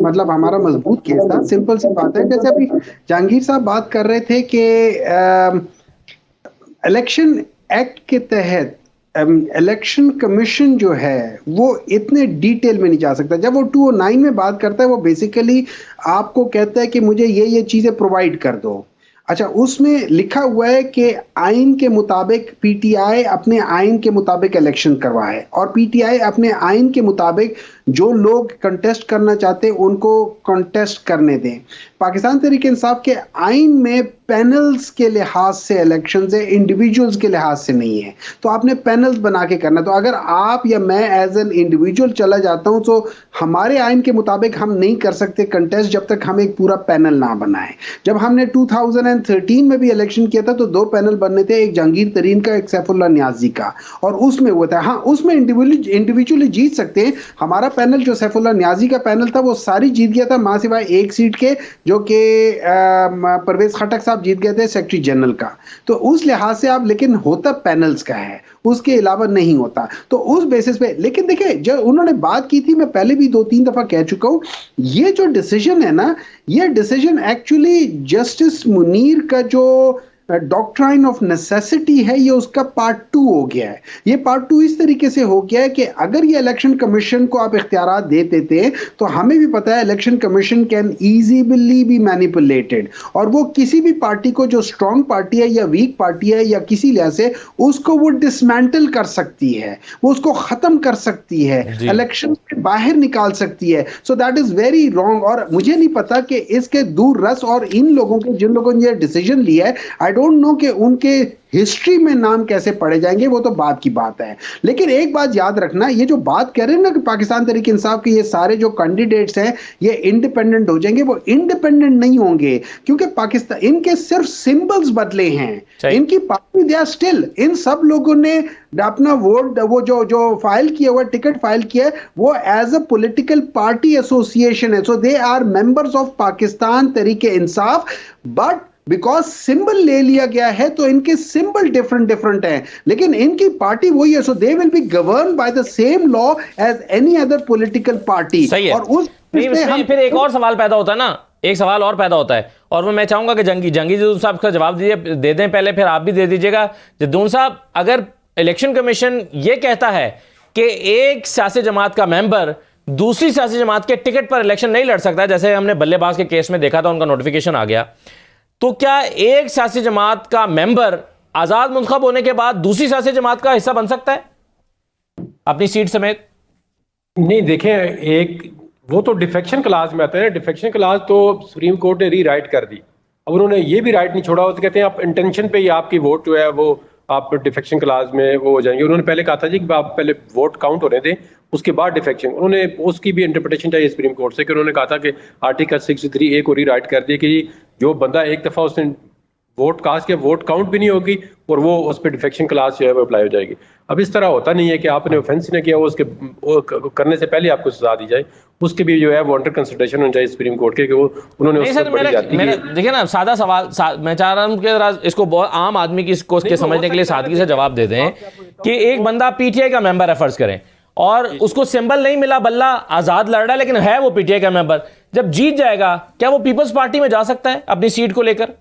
मतलब हमारा मजबूत केस था। सिंपल सी बात है, जैसे अभी जहांगीर साहब बात कर रहे थे कि इलेक्शन एक्ट के तहत इलेक्शन कमीशन जो है वो इतने डिटेल में नहीं जा सकता। जब वो 209 में बात करता है, वो बेसिकली आपको कहता है कि मुझे ये चीजें प्रोवाइड कर दो। अच्छा, उसमें लिखा हुआ है कि आइन के मुताबिक पीटीआई अपने आइन के मुताबिक इलेक्शन करवाए, और पीटीआई अपने आइन के मुताबिक जो लोग कंटेस्ट करना चाहते हैं उनको कंटेस्ट करने दें। पाकिस्तान तहरीक इंसाफ के आइन में पैनल्स के लिहाज से इलेक्शन है, इंडिविजुअल्स के लिहाज से नहीं है। तो आपने पैनल्स बना के करना। तो अगर आप या मैं एज एन इंडिविजुअल चला जाता हूं, तो हमारे आइन के मुताबिक हम नहीं कर सकते कंटेस्ट जब तक हम एक पूरा पैनल ना बनाए। जब हमने 2013 में भी इलेक्शन किया था तो 2 पैनल बनने थे, एक जहांगीर तरीन का, एक सैफुल्लाह नियाजी का, और उसमें हुआ था। हाँ, उसमें इंडिविजुअली जीत सकते हैं। हमारा पैनल जो सैफुल्लाह नियाजी का पैनल था वो सारी जीत गया था, मां सिवाय एक सीट के, जो कि परवेज खटक साहब जीत गए थे, सेक्रेटरी जनरल का। तो उस लिहाज से आप, लेकिन होता पैनल्स का है, उसके अलावा नहीं होता। तो उस बेसिस पे, लेकिन देखिए जब उन्होंने बात की थी, मैं पहले भी 2-3 दफा कह चुका हूं, ये जो डिसीजन है ना, ये डिसीजन एक्चुअली जस्टिस मुनीर का जो डॉक्ट्राइन ऑफ नेसेसिटी है, ये उसका पार्ट 2 हो गया है। ये पार्ट 2 इस तरीके से हो गया है कि अगर ये इलेक्शन कमीशन को आप इख्तियारात दे देते, तो हमें भी पता है election commission can easily be manipulated, और वो किसी भी पार्टी को जो स्ट्रॉन्ग पार्टी है या वीक पार्टी है या किसी लिहाज से, उसको वो डिसमेंटल कर सकती है, वो उसको खत्म कर सकती है, इलेक्शन से बाहर निकाल सकती है। So that is very wrong. और मुझे नहीं पता कि इसके दूर रस और इन लोगों के, जिन लोगों ने ये डिसीजन लिया है, आई डोंट नो कि उनके हिस्ट्री में नाम कैसे पढ़े जाएंगे, वो तो बात की बात है। लेकिन एक बात याद रखना, ये जो बात कह रहे हैं ना कि पाकिस्तान तहरीक इंसाफ के ये सारे जो कैंडिडेट्स हैं ये इंडिपेंडेंट हो जाएंगे, वो इंडिपेंडेंट नहीं होंगे, क्योंकि पाकिस्तान, इनके सिर्फ सिंबल्स बदले हैं, इनकी पार्टी दे आर स्टिल। इन सब लोगों ने अपना वोट, वो जो फाइल किया हुआ, टिकट फाइल किया है, वो as a political party association है। So they are members of Pakistan Tehreek Insaf, but because symbol ले लिया गया है तो इनके सिंबल डिफरेंट हैं, लेकिन इनकी पार्टी वही है। So they will be govern by the same law as any other political party. और उस फिर एक और सवाल पैदा होता है ना, एक सवाल और पैदा होता है, और वो मैं चाहूंगा कि जंगी साहब का जवाब दे दें पहले, फिर आप भी दे दीजिएगा। जद्दून साहब, अगर इलेक्शन कमीशन ये कहता है कि एक सियासी जमात का मेंबर दूसरी सियासी जमात के टिकट पर इलेक्शन नहीं लड़ सकता, जैसे हमने बल्लेबाज के केस में देखा था, उनका नोटिफिकेशन आ गया, तो क्या एक सियासी जमात का मेंबर आजाद मुंतखब होने के बाद दूसरी सियासी जमात का हिस्सा बन सकता है अपनी सीट समेत? नहीं, देखें, एक वो तो डिफेक्शन क्लास में आता है। डिफेक्शन क्लास तो सुप्रीम कोर्ट ने रीराइट कर दी। अब उन्होंने ये भी राइट नहीं छोड़ा, तो कहते हैं आप इंटेंशन पे ही आपकी वोट जो है वो आप डिफेक्शन क्लास में वो हो जाएंगे। उन्होंने पहले कहा था जी कि आप पहले वोट काउंट होने दें, उसके बाद डिफेक्शन। उन्होंने उसकी भी इंटरप्रिटेशन चाहिए सुप्रीम कोर्ट से, कि उन्होंने कहा था कि आर्टिकल 63A को रीराइट कर दिया कि जो बंदा एक दफ़ा उसने वोट कास्ट के वोट काउंट भी नहीं होगी और वो उस पर डिफेक्शन क्लास जो है वो अप्लाई हो जाएगी। अब इस तरह होता नहीं है कि आपने ऑफेंस न किया, वो करने से पहले आपको सजा दी जाए, उसके भी जो है वो अंडर कंसिडरेशन होना चाहिए सुप्रीम कोर्ट के कि वो उन्होंने नहीं उसको सर, बड़ी जाती है। देखिए ना, सादा सवाल मैं चाह रहा हूँ कि जरा इसको बहुत आम आदमी की इसको उसके समझने के लिए सादगी से जवाब दे दें कि एक बंदा पीटीआई का मेंबर है फर्ज करें और उसको सिंबल नहीं मिला, बल्ला आजाद लड़ रहा है लेकिन है वो पीटीआई का मेंबर, जब जीत जाएगा क्या वो पीपल्स पार्टी में जा सकता है अपनी सीट को लेकर?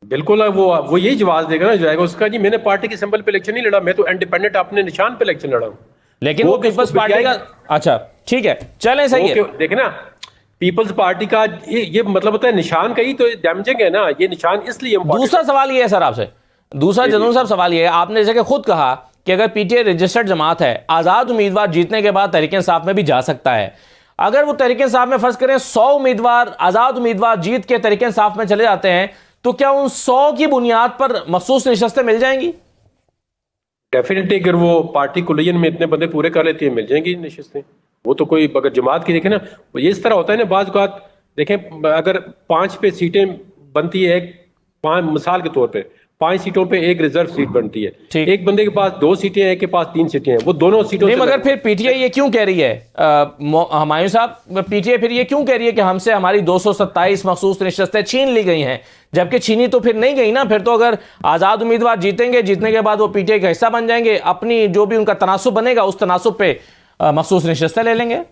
बिल्कुल, वो यही जवाब देगा ना, जाएगा उसका जी मैंने पार्टी के सिंबल पे इलेक्शन नहीं लड़ा, मैं तो इंडिपेंडेंट अपने निशान पे इलेक्शन लड़ा हूं। लेकिन वो पीपल्स पार्टी का, अच्छा ठीक है चलें, सही है। देखे ना, पीपल्स पार्टी का ये मतलब होता है निशान का ही तो डैमेजिंग है ना, ये निशान इसलिए दूसरा सवाल ये है सर आपसे, दूसरा जदून साहब सवाल ये है, आपने जैसे कि खुद कहा कि अगर पीटीआई रजिस्टर्ड जमात है, आजाद उम्मीदवार जीतने के बाद तहरीक इंसाफ में भी जा सकता है। अगर वो तहरीक इंसाफ में फर्ज करें 100 उम्मीदवार आजाद उम्मीदवार जीत के तहरीक इंसाफ में चले जाते हैं, तो क्या उन 100 की बुनियाद पर मखसूस नशस्तें मिल जाएंगी? डेफिनेटली, अगर वो पार्टी कुलियन में इतने बंदे पूरे कर लेती है मिल जाएंगी नशस्तें। वो तो कोई अगर जमात की देखें ना, ये इस तरह होता है ना, बाज़ औक़ात देखें अगर 5 पे सीटें बनती है, 5 मिसाल के तौर पे 5 सीटों पे एक रिजर्व सीट बनती है, एक बंदे के पास 2 सीटें हैं, एक के पास 3 सीटें हैं, वो दोनों सीटों नहीं, मगर फिर पीटीआई ये क्यों कह रही है, हुमायूं साहब, पीटीआई फिर ये क्यों कह रही है कि हमसे हमारी 227 मखसूस नशस्तें छीन ली गई हैं, जबकि छीनी तो फिर नहीं गई ना? फिर तो अगर आजाद उम्मीदवार जीतेंगे, जीतने के बाद वो पीटीआई का हिस्सा बन जाएंगे, अपनी जो भी उनका तनासुब बनेगा उस तनासुब पे मखसूस नशस्तें ले लेंगे।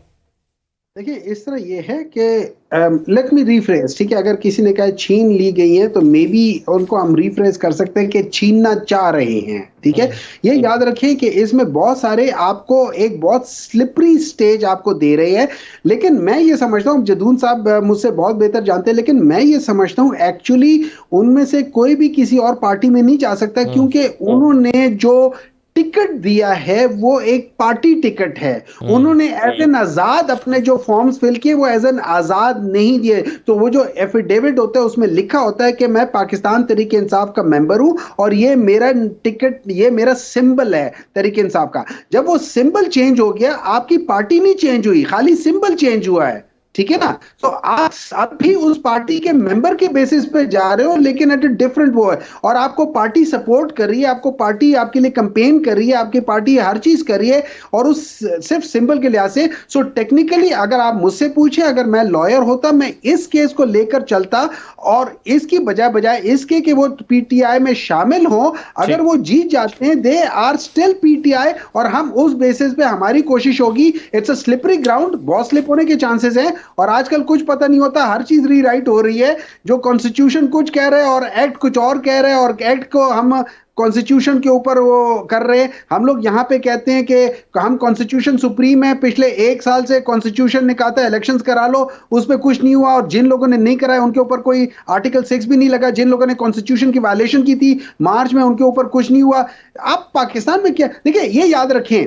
देखिए इस तरह ये है कि लेट मी रिफ्रेज, ठीक है, अगर किसी ने कहा छीन ली गई है तो मे बी उनको हम रिफ्रेज कर सकते हैं कि छीनना चाह रहे हैं, ठीक है। ये याद रखें कि इसमें बहुत सारे आपको एक बहुत स्लिपरी स्टेज आपको दे रहे हैं, लेकिन मैं ये समझता हूँ, जदून साहब मुझसे बहुत बेहतर जानते हैं, लेकिन मैं ये समझता हूँ एक्चुअली उनमें से कोई भी किसी और पार्टी में नहीं जा सकता, क्योंकि उन्होंने जो टिकट दिया है वो एक पार्टी टिकट है। उन्होंने एज एन आजाद अपने जो फॉर्म्स फिल किए वो एज एन आजाद नहीं दिए। तो वो जो एफिडेविट होता है उसमें लिखा होता है कि मैं पाकिस्तान तहरीक इंसाफ का मेंबर हूं और ये मेरा टिकट, ये मेरा सिंबल है तहरीक इंसाफ का। जब वो सिंबल चेंज हो गया, आपकी पार्टी नहीं चेंज हुई, खाली सिंबल चेंज हुआ है, ठीक है ना। तो आप भी उस पार्टी के मेंबर के बेसिस पे जा रहे हो, लेकिन एट अ डिफरेंट वो है, और आपको पार्टी सपोर्ट कर रही है, आपको पार्टी आपके लिए कैंपेन कर रही है, आपकी पार्टी हर चीज कर रही है, और उस सिर्फ सिंबल के लिहाज से। सो टेक्निकली अगर आप मुझसे पूछे, अगर मैं लॉयर होता, मैं इस केस को लेकर चलता और इसकी बजाय इसके कि वो पीटीआई में शामिल हो, अगर वो जीत जाते हैं दे आर स्टिल पीटीआई, और हम उस बेसिस पे हमारी कोशिश होगी। इट्स अ स्लिपरी ग्राउंड, बहुत स्लिप होने के चांसेस हैं, और आजकल कुछ पता नहीं होता, हर चीज रीराइट हो रही है। जो कॉन्स्टिट्यूशन कुछ कह रहे हैं और एक्ट कुछ और कह रहे हैं, और एक्ट को हम कॉन्स्टिट्यूशन के ऊपर वो कर रहे हैं। हम लोग यहाँ पे कहते हैं कि हम कॉन्स्टिट्यूशन सुप्रीम है, पिछले 1 साल से कॉन्स्टिट्यूशन ने कहा था इलेक्शंस करा लो, उस पर कुछ नहीं हुआ, और जिन लोगों ने नहीं कराया उनके ऊपर कोई आर्टिकल 6 भी नहीं लगा। जिन लोगों ने कॉन्स्टिट्यूशन की वायलेशन की थी मार्च में, उनके ऊपर कुछ नहीं हुआ। आप पाकिस्तान में क्या, देखिए ये याद रखें,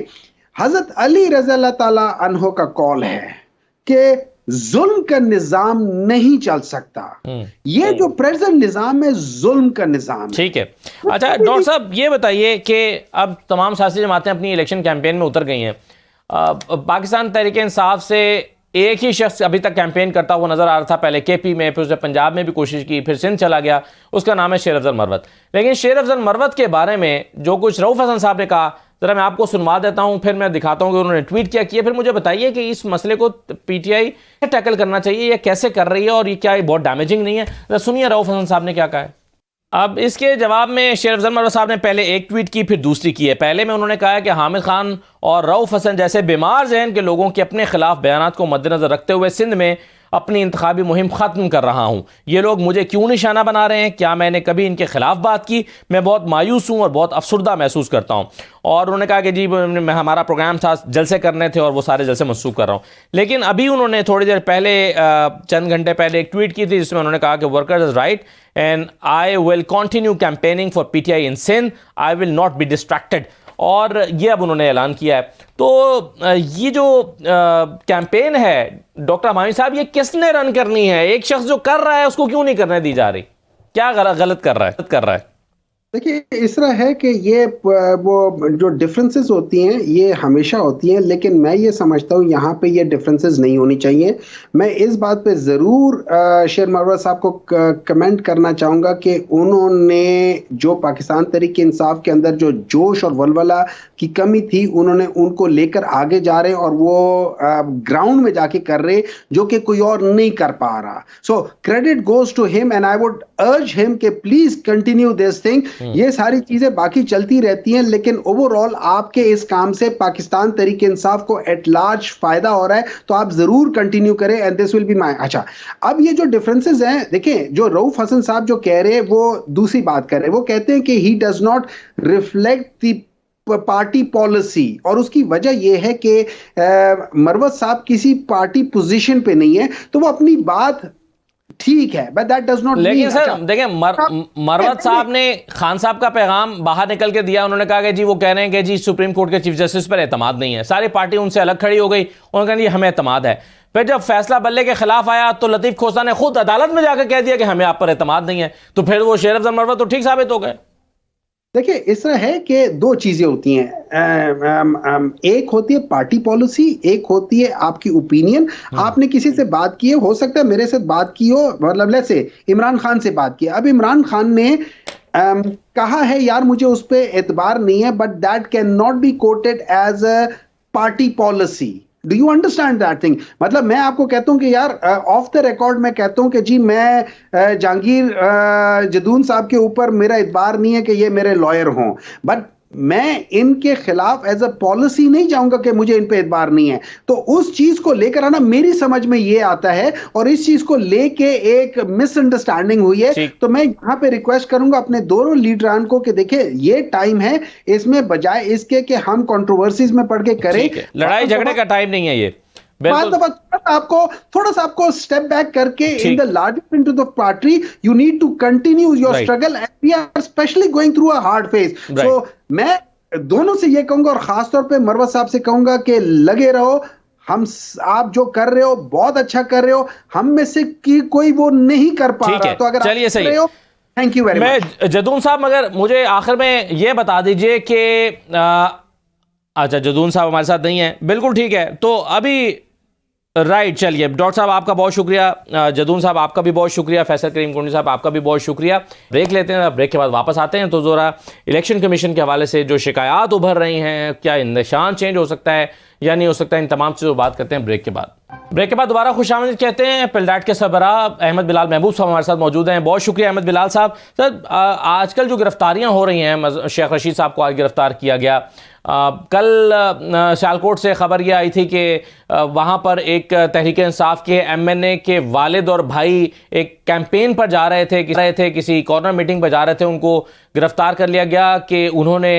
हजरत अली रज़ी अल्लाह ताला अन्हो का कॉल है कि जुल्म का निजाम नहीं चल सकता। ये जो प्रेजेंट निजाम है जुल्म का निजाम, ठीक है। अच्छा डॉक्टर साहब ये बताइए कि अब तमाम सियासी जमातें अपनी इलेक्शन कैंपेन में उतर गई हैं। पाकिस्तान तहरीक इंसाफ से एक ही शख्स अभी तक कैंपेन करता हुआ नजर आ रहा था, पहले केपी में, फिर उसने पंजाब में भी कोशिश की, फिर सिंध चला गया, उसका नाम है शेर अफजल मरवत। लेकिन शेर अफजल मरवत के बारे में जो कुछ रऊफ हसन साहब ने कहा, जरा मैं आपको सुनवा देता हूं, फिर मैं दिखाता हूं कि उन्होंने ट्वीट क्या किया। फिर मुझे बताइए कि इस मसले को पीटीआई टैकल करना चाहिए या कैसे कर रही है, और ये क्या ये बहुत डैमेजिंग नहीं है? सुनिए रऊफ हसन साहब ने क्या कहा है। अब इसके जवाब में शेर अफजल मरवत साहब ने पहले एक ट्वीट की, फिर दूसरी की है। पहले में उन्होंने कहा है कि हामिद खान और रऊफ हसन जैसे बीमार जहन के लोगों के अपने खिलाफ बयानात को मद्देनजर रखते हुए सिंध में अपनी इंतखाबी मुहिम ख़त्म कर रहा हूँ। ये लोग मुझे क्यों निशाना बना रहे हैं? क्या मैंने कभी इनके खिलाफ बात की? मैं बहुत मायूस हूँ और बहुत अफसुर्दा महसूस करता हूँ। और उन्होंने कहा कि जी हमारा प्रोग्राम था, जलसे करने थे और वो सारे जलसे मनसूख कर रहा हूँ। लेकिन अभी उन्होंने थोड़ी देर पहले, चंद घंटे पहले एक ट्वीट की थी जिसमें उन्होंने कहा कि workers is right and I will continue campaigning for PTI in Sindh, I will not be distracted. और ये अब उन्होंने ऐलान किया है। तो ये जो कैंपेन है डॉक्टर हुमायूं साहब, ये किसने रन करनी है? एक शख्स जो कर रहा है उसको क्यों नहीं करने दी जा रही? क्या गलत कर रहा है? देखिए इस तरह है कि ये वो जो डिफरेंसेस होती हैं ये हमेशा होती हैं, लेकिन मैं ये समझता हूँ यहाँ पे ये डिफरेंसेस नहीं होनी चाहिए। मैं इस बात पे ज़रूर शेर मरवत साहब को कमेंट करना चाहूँगा कि उन्होंने जो पाकिस्तान तहरीक इंसाफ के अंदर जो जोश और वलवला की कमी थी, उन्होंने उनको लेकर आगे जा रहे और वो ग्राउंड में जाके कर रहे जो कि कोई और नहीं कर पा रहा। So credit goes to him and I would urge him कि प्लीज कंटिन्यू दिस थिंग। ये सारी चीजें बाकी चलती रहती हैं, लेकिन ओवरऑल आपके इस काम से पाकिस्तान तहरीक इंसाफ को एट लार्ज फायदा हो रहा है, तो आप जरूर कंटिन्यू करें and this will be my. अच्छा, अब ये जो डिफरेंसेस हैं, देखें जो रऊफ हसन साहब जो कह रहे हैं वो दूसरी बात कर रहे हैं। वो कहते हैं कि he does not reflect the party policy, और उसकी वजह यह है कि मरवत साहब किसी पार्टी पोजीशन पे नहीं है, तो वो अपनी बात ठीक है, बट दैट डज नॉट। लेकिन सर देखिए, मरवत साहब ने खान साहब का पैगाम बाहर निकल के दिया। उन्होंने कहा कि जी वो कह रहे हैं कि जी सुप्रीम कोर्ट के चीफ जस्टिस पर एतमाद नहीं है। सारी पार्टी उनसे अलग खड़ी हो गई। उन्होंने कहा जी हमें एतमाद है। फिर जब फैसला बल्ले के खिलाफ आया तो लतीफ खोसा ने खुद अदालत में जाकर कह दिया कि हमें आप पर एतमाद नहीं है। तो फिर वो शेर अफजल मरवत तो ठीक साबित हो गए। देखिए इस तरह है कि दो चीजें होती हैं, एक होती है पार्टी पॉलिसी, एक होती है आपकी ओपिनियन। आपने किसी से बात की है, हो सकता है मेरे से बात की हो, मतलब लेट्स से इमरान खान से बात की। अब इमरान खान ने कहा है यार मुझे उस पर एतबार नहीं है, but that can not be quoted as a party policy. Do you understand that thing? मतलब मैं आपको कहता हूं कि यार ऑफ द रिकॉर्ड मैं कहता हूं कि जी मैं जहांगीर जदून साहब के ऊपर मेरा इतबार नहीं है कि ये मेरे लॉयर हों, बट मैं इनके खिलाफ एज अ पॉलिसी नहीं जाऊंगा कि मुझे इन पे एतबार नहीं है। तो उस चीज को लेकर आना मेरी समझ में ये आता है, और इस चीज को लेके एक मिसअंडरस्टैंडिंग हुई है। तो मैं यहाँ पे रिक्वेस्ट करूंगा अपने दोनों लीडरान को कि देखिए ये टाइम है, इसमें बजाय इसके कि हम कंट्रोवर्सीज में पढ़ के करें, लड़ाई झगड़े का टाइम नहीं है ये। थोड़ा सा आपको स्टेप बैक करके in the larger into the party you need to continue your struggle and we are specially going through a hard phase. So मैं दोनों से ये कहूंगा, और खास तौर पे मरवत साहब से कहूंगा कि लगे रहो। आप जो कर रहे हो बहुत अच्छा कर रहे हो, हम में से की कोई वो नहीं कर पा रहा, तो अगर चलिए सही हो, thank you very much. Jadoon साहब मगर मुझे आखिर में ये बता दीजिए कि अच्छा जदून साहब हमारे साथ नहीं है, बिल्कुल ठीक है। तो अभी राइट, चलिए डॉक्टर साहब आपका बहुत शुक्रिया, जदून साहब आपका भी बहुत शुक्रिया, फैसल करीम कुंडी साहब आपका भी बहुत शुक्रिया। ब्रेक लेते हैं, ब्रेक के बाद वापस आते हैं तो ज़रा इलेक्शन कमीशन के हवाले से जो शिकायत उभर रही हैं, क्या निशान चेंज हो सकता है या नहीं हो सकता है, इन तमाम चीज़ों बात करते हैं ब्रेक के बाद। ब्रेक के बाद दोबारा खुशामदीद कहते हैं। पिलडाट के सरबरा अहमद बिलाल महबूब साहब हमारे साथ मौजूद हैं। बहुत शुक्रिया अहमद बिलाल साहब। सर आजकल जो गिरफ्तारियां हो रही हैं, शेख रशीद साहब को आज गिरफ्तार किया गया, कल सियालकोट से खबर ये आई थी कि वहाँ पर एक तहरीक इंसाफ के MNA के वालिद और भाई एक कैंपेन पर जा रहे थे, किसी कॉर्नर मीटिंग पर जा रहे थे, उनको गिरफ्तार कर लिया गया कि उन्होंने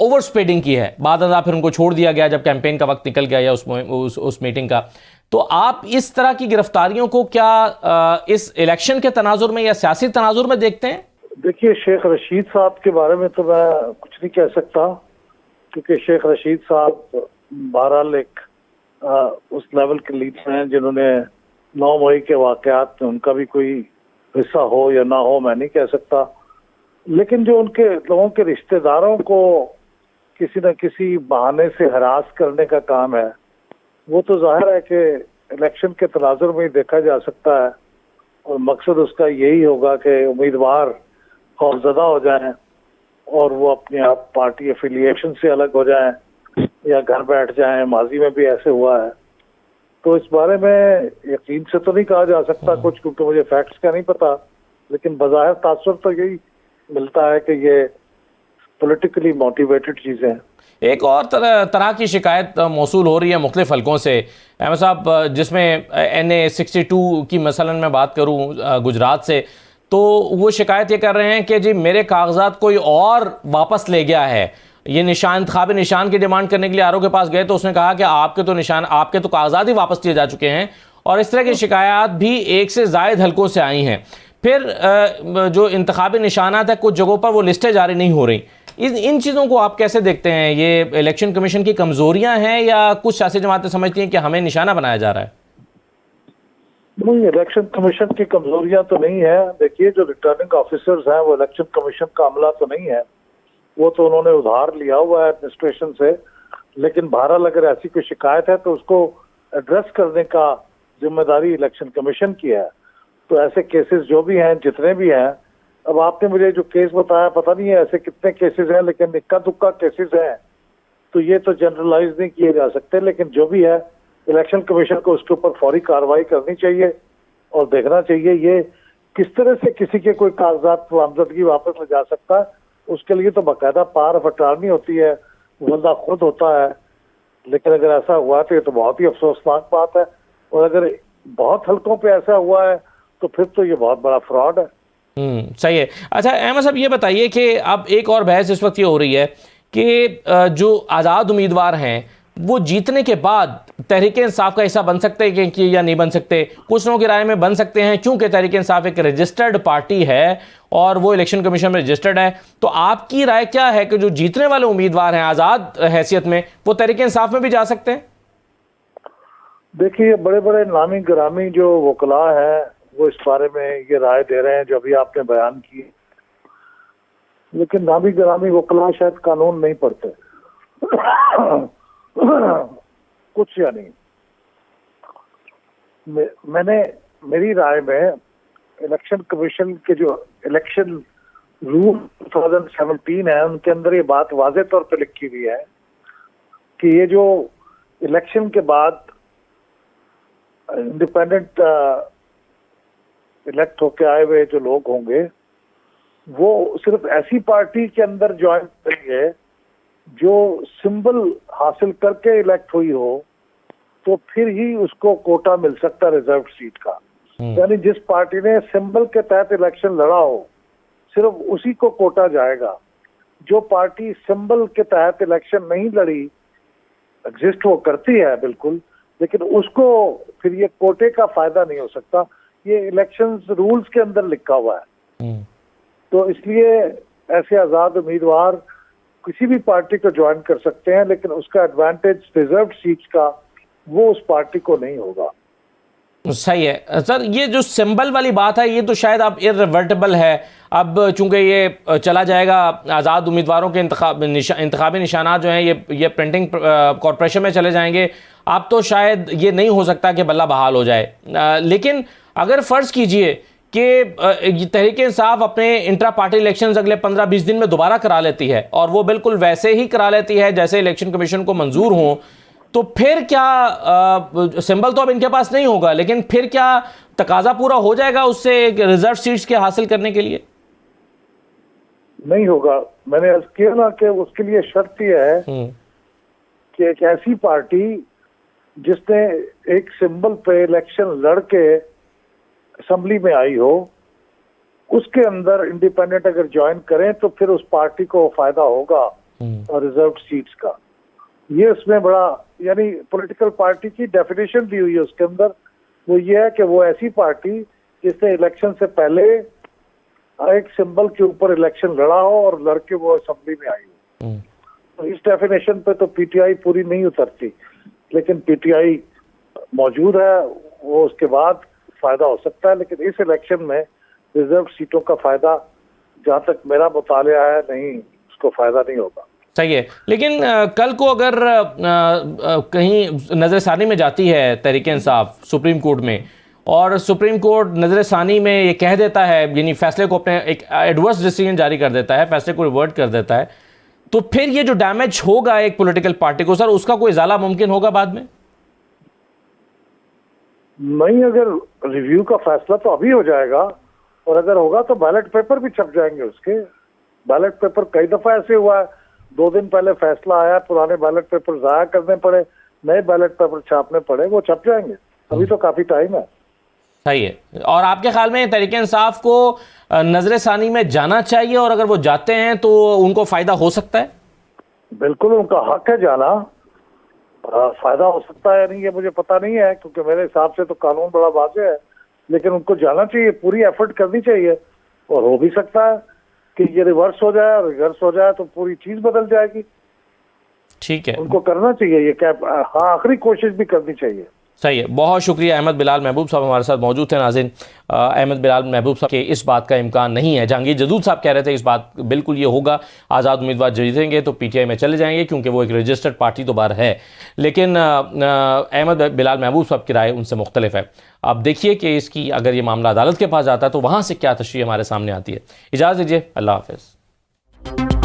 ओवर स्प्रेडिंग की है। बाद फिर उनको छोड़ दिया गया जब कैंपेन का वक्त निकल गया या उस मीटिंग का। तो आप इस तरह की गिरफ्तारियों को क्या इस इलेक्शन के तनाजुर में या सियासी तनाजुर में देखते हैं? देखिए, शेख रशीद साहब के बारे में तो मैं कुछ नहीं कह सकता, क्योंकि शेख रशीद साहब बहरहाल एक उस लेवल के लीडर हैं जिन्होंने 9 मई के वाकयात में उनका भी कोई हिस्सा हो या ना हो मैं नहीं कह सकता। लेकिन जो उनके लोगों के रिश्तेदारों को किसी न किसी बहाने से हरास करने का काम है, वो तो जाहिर है कि इलेक्शन के तनाजुर में ही देखा जा सकता है, और मकसद उसका यही होगा कि उम्मीदवार खौफजदा हो जाएं और वो अपने आप पार्टी एफिलिएशन से अलग हो जाएं या घर बैठ जाएं। माजी में भी ऐसे हुआ है, तो इस बारे में यकीन से तो नहीं कहा जा सकता कुछ, क्योंकि मुझे फैक्ट्स का नहीं पता, लेकिन बज़ाहिर तासुर तो यही मिलता है कि ये पॉलिटिकली मोटिवेटेड चीज़ें हैं। एक और तरह की शिकायत मौसूल हो रही है मुख्तलिफ हलकों से अहमद साहब, जिसमें NA 62 की मसलन मैं बात करूं गुजरात से, तो वो शिकायत ये कर रहे हैं कि जी मेरे कागजात कोई और वापस ले गया है। ये इंतखाबी निशान की डिमांड करने के लिए आरओ के पास गए तो उसने कहा कि आपके तो कागजात ही वापस लिए जा चुके हैं, और इस तरह की शिकायत भी एक से ज़ायद हलकों से आई हैं। फिर जो इंतखाबी निशानात है कुछ जगहों पर वो लिस्टें जारी नहीं हो रही। इन चीज़ों को आप कैसे देखते हैं? ये इलेक्शन कमीशन की कमज़ोरियां हैं या कुछ सियासी जमातें समझती हैं कि हमें निशाना बनाया जा रहा है? नहीं, इलेक्शन कमीशन की कमजोरियां तो नहीं है। देखिए, जो रिटर्निंग ऑफिसर्स हैं वो इलेक्शन कमीशन का अमला तो नहीं है, वो तो उन्होंने उधार लिया हुआ है एडमिनिस्ट्रेशन से। लेकिन बहरहाल अगर ऐसी कोई शिकायत है तो उसको एड्रेस करने का जिम्मेदारी इलेक्शन कमीशन की है। तो ऐसे केसेस जो भी हैं, जितने भी हैं, अब आपने मुझे जो केस बताया, पता नहीं है ऐसे कितने केसेस हैं, लेकिन इक्का दुक्का केसेस हैं, तो ये तो जनरलाइज नहीं किए जा सकते। लेकिन जो भी है, इलेक्शन कमीशन को उसके ऊपर फौरी कार्रवाई करनी चाहिए और देखना चाहिए ये किस तरह से किसी के कोई कागजात नामजदगी वापस ले जा सकता है। उसके लिए तो बाकायदा पावर ऑफ अटॉर्नी होती है, बंदा खुद होता है। लेकिन अगर ऐसा हुआ तो ये तो बहुत ही अफसोसनाक बात है, और अगर बहुत हल्कों पे ऐसा हुआ है तो फिर तो ये बहुत बड़ा फ्रॉड है। सही है। अच्छा अहमद साहब, ये बताइए कि अब एक और बहस इस वक्त ये हो रही है कि जो आज़ाद उम्मीदवार हैं वो जीतने के बाद तहरीक इंसाफ का हिस्सा बन सकते हैं कि या नहीं बन सकते। कुछ लोगों की राय में बन सकते हैं, क्योंकि तहरीक इंसाफ एक रजिस्टर्ड पार्टी है और वो इलेक्शन कमीशन में रजिस्टर्ड है। तो आपकी राय क्या है कि जो जीतने वाले उम्मीदवार हैं आज़ाद हैसियत में, वो तहरीक इंसाफ में भी जा सकते हैं? देखिए, बड़े बड़े नामी गिरामी जो वकला हैं वो इस बारे में ये राय दे रहे हैं जो अभी आपने बयान की। लेकिन नामी गिरामी वकला शायद कानून नहीं पढ़ते कुछ या नहीं। मैंने मेरी राय में इलेक्शन कमीशन के जो इलेक्शन रूल 2017 है उनके अंदर ये बात वाज़े तौर पे लिखी हुई है कि ये जो इलेक्शन के बाद इंडिपेंडेंट इलेक्ट होके आए हुए जो लोग होंगे वो सिर्फ ऐसी पार्टी के अंदर ज्वाइन करेंगे जो सिंबल हासिल करके इलेक्ट हुई हो, तो फिर ही उसको कोटा मिल सकता है रिजर्व सीट का। यानी जिस पार्टी ने सिंबल के तहत इलेक्शन लड़ा हो सिर्फ उसी को कोटा जाएगा। जो पार्टी सिंबल के तहत इलेक्शन नहीं लड़ी, एग्जिस्ट वो करती है बिल्कुल, लेकिन उसको फिर ये कोटे का फायदा नहीं हो सकता। ये इलेक्शन रूल्स के अंदर लिखा हुआ है। तो इसलिए ऐसे आज़ाद उम्मीदवार किसी भी पार्टी को ज्वाइन कर सकते हैं, लेकिन उसका एडवांटेज रिजर्व सीट्स का वो उस पार्टी को नहीं होगा। सही है सर। ये जो सिंबल वाली बात है ये तो शायद अब इररिवर्टिबल है। अब चूंकि ये चला जाएगा, आज़ाद उम्मीदवारों के इंतखाबी निशानात जो हैं ये प्रिंटिंग कॉरपोरेशन में चले जाएंगे। अब तो शायद ये नहीं हो सकता कि बल्ला बहाल हो जाए। लेकिन अगर फ़र्ज़ कीजिए कि तहरीक इंसाफ अपने इंट्रा पार्टी इलेक्शंस अगले 15-20 दिन में दोबारा करा लेती है और वो बिल्कुल वैसे ही करा लेती है जैसे इलेक्शन कमीशन को मंजूर हों, तो फिर क्या सिंबल तो अब इनके पास नहीं होगा, लेकिन फिर क्या तकाजा पूरा हो जाएगा उससे रिजर्व सीट्स के हासिल करने के लिए? नहीं होगा। मैंने अर्ज किया ना कि उसके लिए शर्त यह है कि एक ऐसी पार्टी जिसने एक सिंबल पे इलेक्शन लड़के असेंबली में आई हो, उसके अंदर इंडिपेंडेंट अगर ज्वाइन करें तो फिर उस पार्टी को फायदा होगा और रिजर्व सीट्स का। ये उसमें बड़ा, यानी पॉलिटिकल पार्टी की डेफिनेशन दी हुई है उसके अंदर। वो ये है कि वो ऐसी पार्टी जिसने इलेक्शन से पहले एक सिंबल के ऊपर इलेक्शन लड़ा हो और लड़के वो असेंबली में आई हो। तो इस डेफिनेशन पे तो पीटीआई पूरी नहीं उतरती, लेकिन पीटीआई मौजूद है, वो उसके बाद फायदा हो सकता है। लेकिन इस इलेक्शन में रिजर्व सीटों का फायदा, जहां तक मेरा मुतालिया है, नहीं, उसको फायदा नहीं होगा। सही है। लेकिन कल को अगर कहीं नज़रसानी में जाती है तहरीक इंसाफ सुप्रीम कोर्ट में, और सुप्रीम कोर्ट नज़रसानी में ये कह देता है, यानी फैसले को अपने एक एडवर्स डिसीजन जारी कर देता है, फैसले को रिवर्ट कर देता है, तो फिर ये जो डैमेज होगा एक पॉलिटिकल पार्टी को, सर उसका कोई इजाला मुमकिन होगा बाद में? नहीं, अगर रिव्यू का फैसला तो अभी हो जाएगा, और अगर होगा तो बैलेट पेपर भी छप जाएंगे उसके। बैलेट पेपर कई दफा ऐसे हुआ है, 2 दिन पहले फैसला आया, पुराने बैलेट पेपर जाया करने पड़े, नए बैलेट पेपर छापने पड़े, वो छप जाएंगे। अभी तो काफी टाइम है। सही है। और आपके ख्याल में तहरीक इंसाफ को नजरसानी में जाना चाहिए, और अगर वो जाते हैं तो उनको फायदा हो सकता है? बिल्कुल उनका हक है जाना। फायदा हो सकता है या नहीं ये मुझे पता नहीं है, क्योंकि मेरे हिसाब से तो कानून बड़ा वाज़ेह है, लेकिन उनको जाना चाहिए, पूरी एफर्ट करनी चाहिए। और हो भी सकता है कि ये रिवर्स हो जाए, और रिवर्स हो जाए तो पूरी चीज बदल जाएगी। ठीक है, उनको करना चाहिए ये, क्या हाँ, आखिरी कोशिश भी करनी चाहिए। सही है, बहुत शुक्रिया। अहमद बिलाल महबूब साहब हमारे साथ मौजूद थे। नाज़रीन, अहमद बिलाल महबूब साहब के इस बात का इम्कान नहीं है। जहांगीर जदूद साहब कह रहे थे इस बात बिल्कुल ये होगा, आज़ाद उम्मीदवार जीतेंगे तो पीटीआई में चले जाएंगे क्योंकि वो एक रजिस्टर्ड पार्टी तो बाहर है। लेकिन अहमद बिलाल महबूब साहब की राय उनसे मुख्तलिफ है। अब देखिए कि इसकी अगर ये मामला अदालत के पास जाता है तो वहाँ से क्या तशरीह हमारे सामने आती है। इजाज़त दीजिए, अल्लाह हाफ़िज़।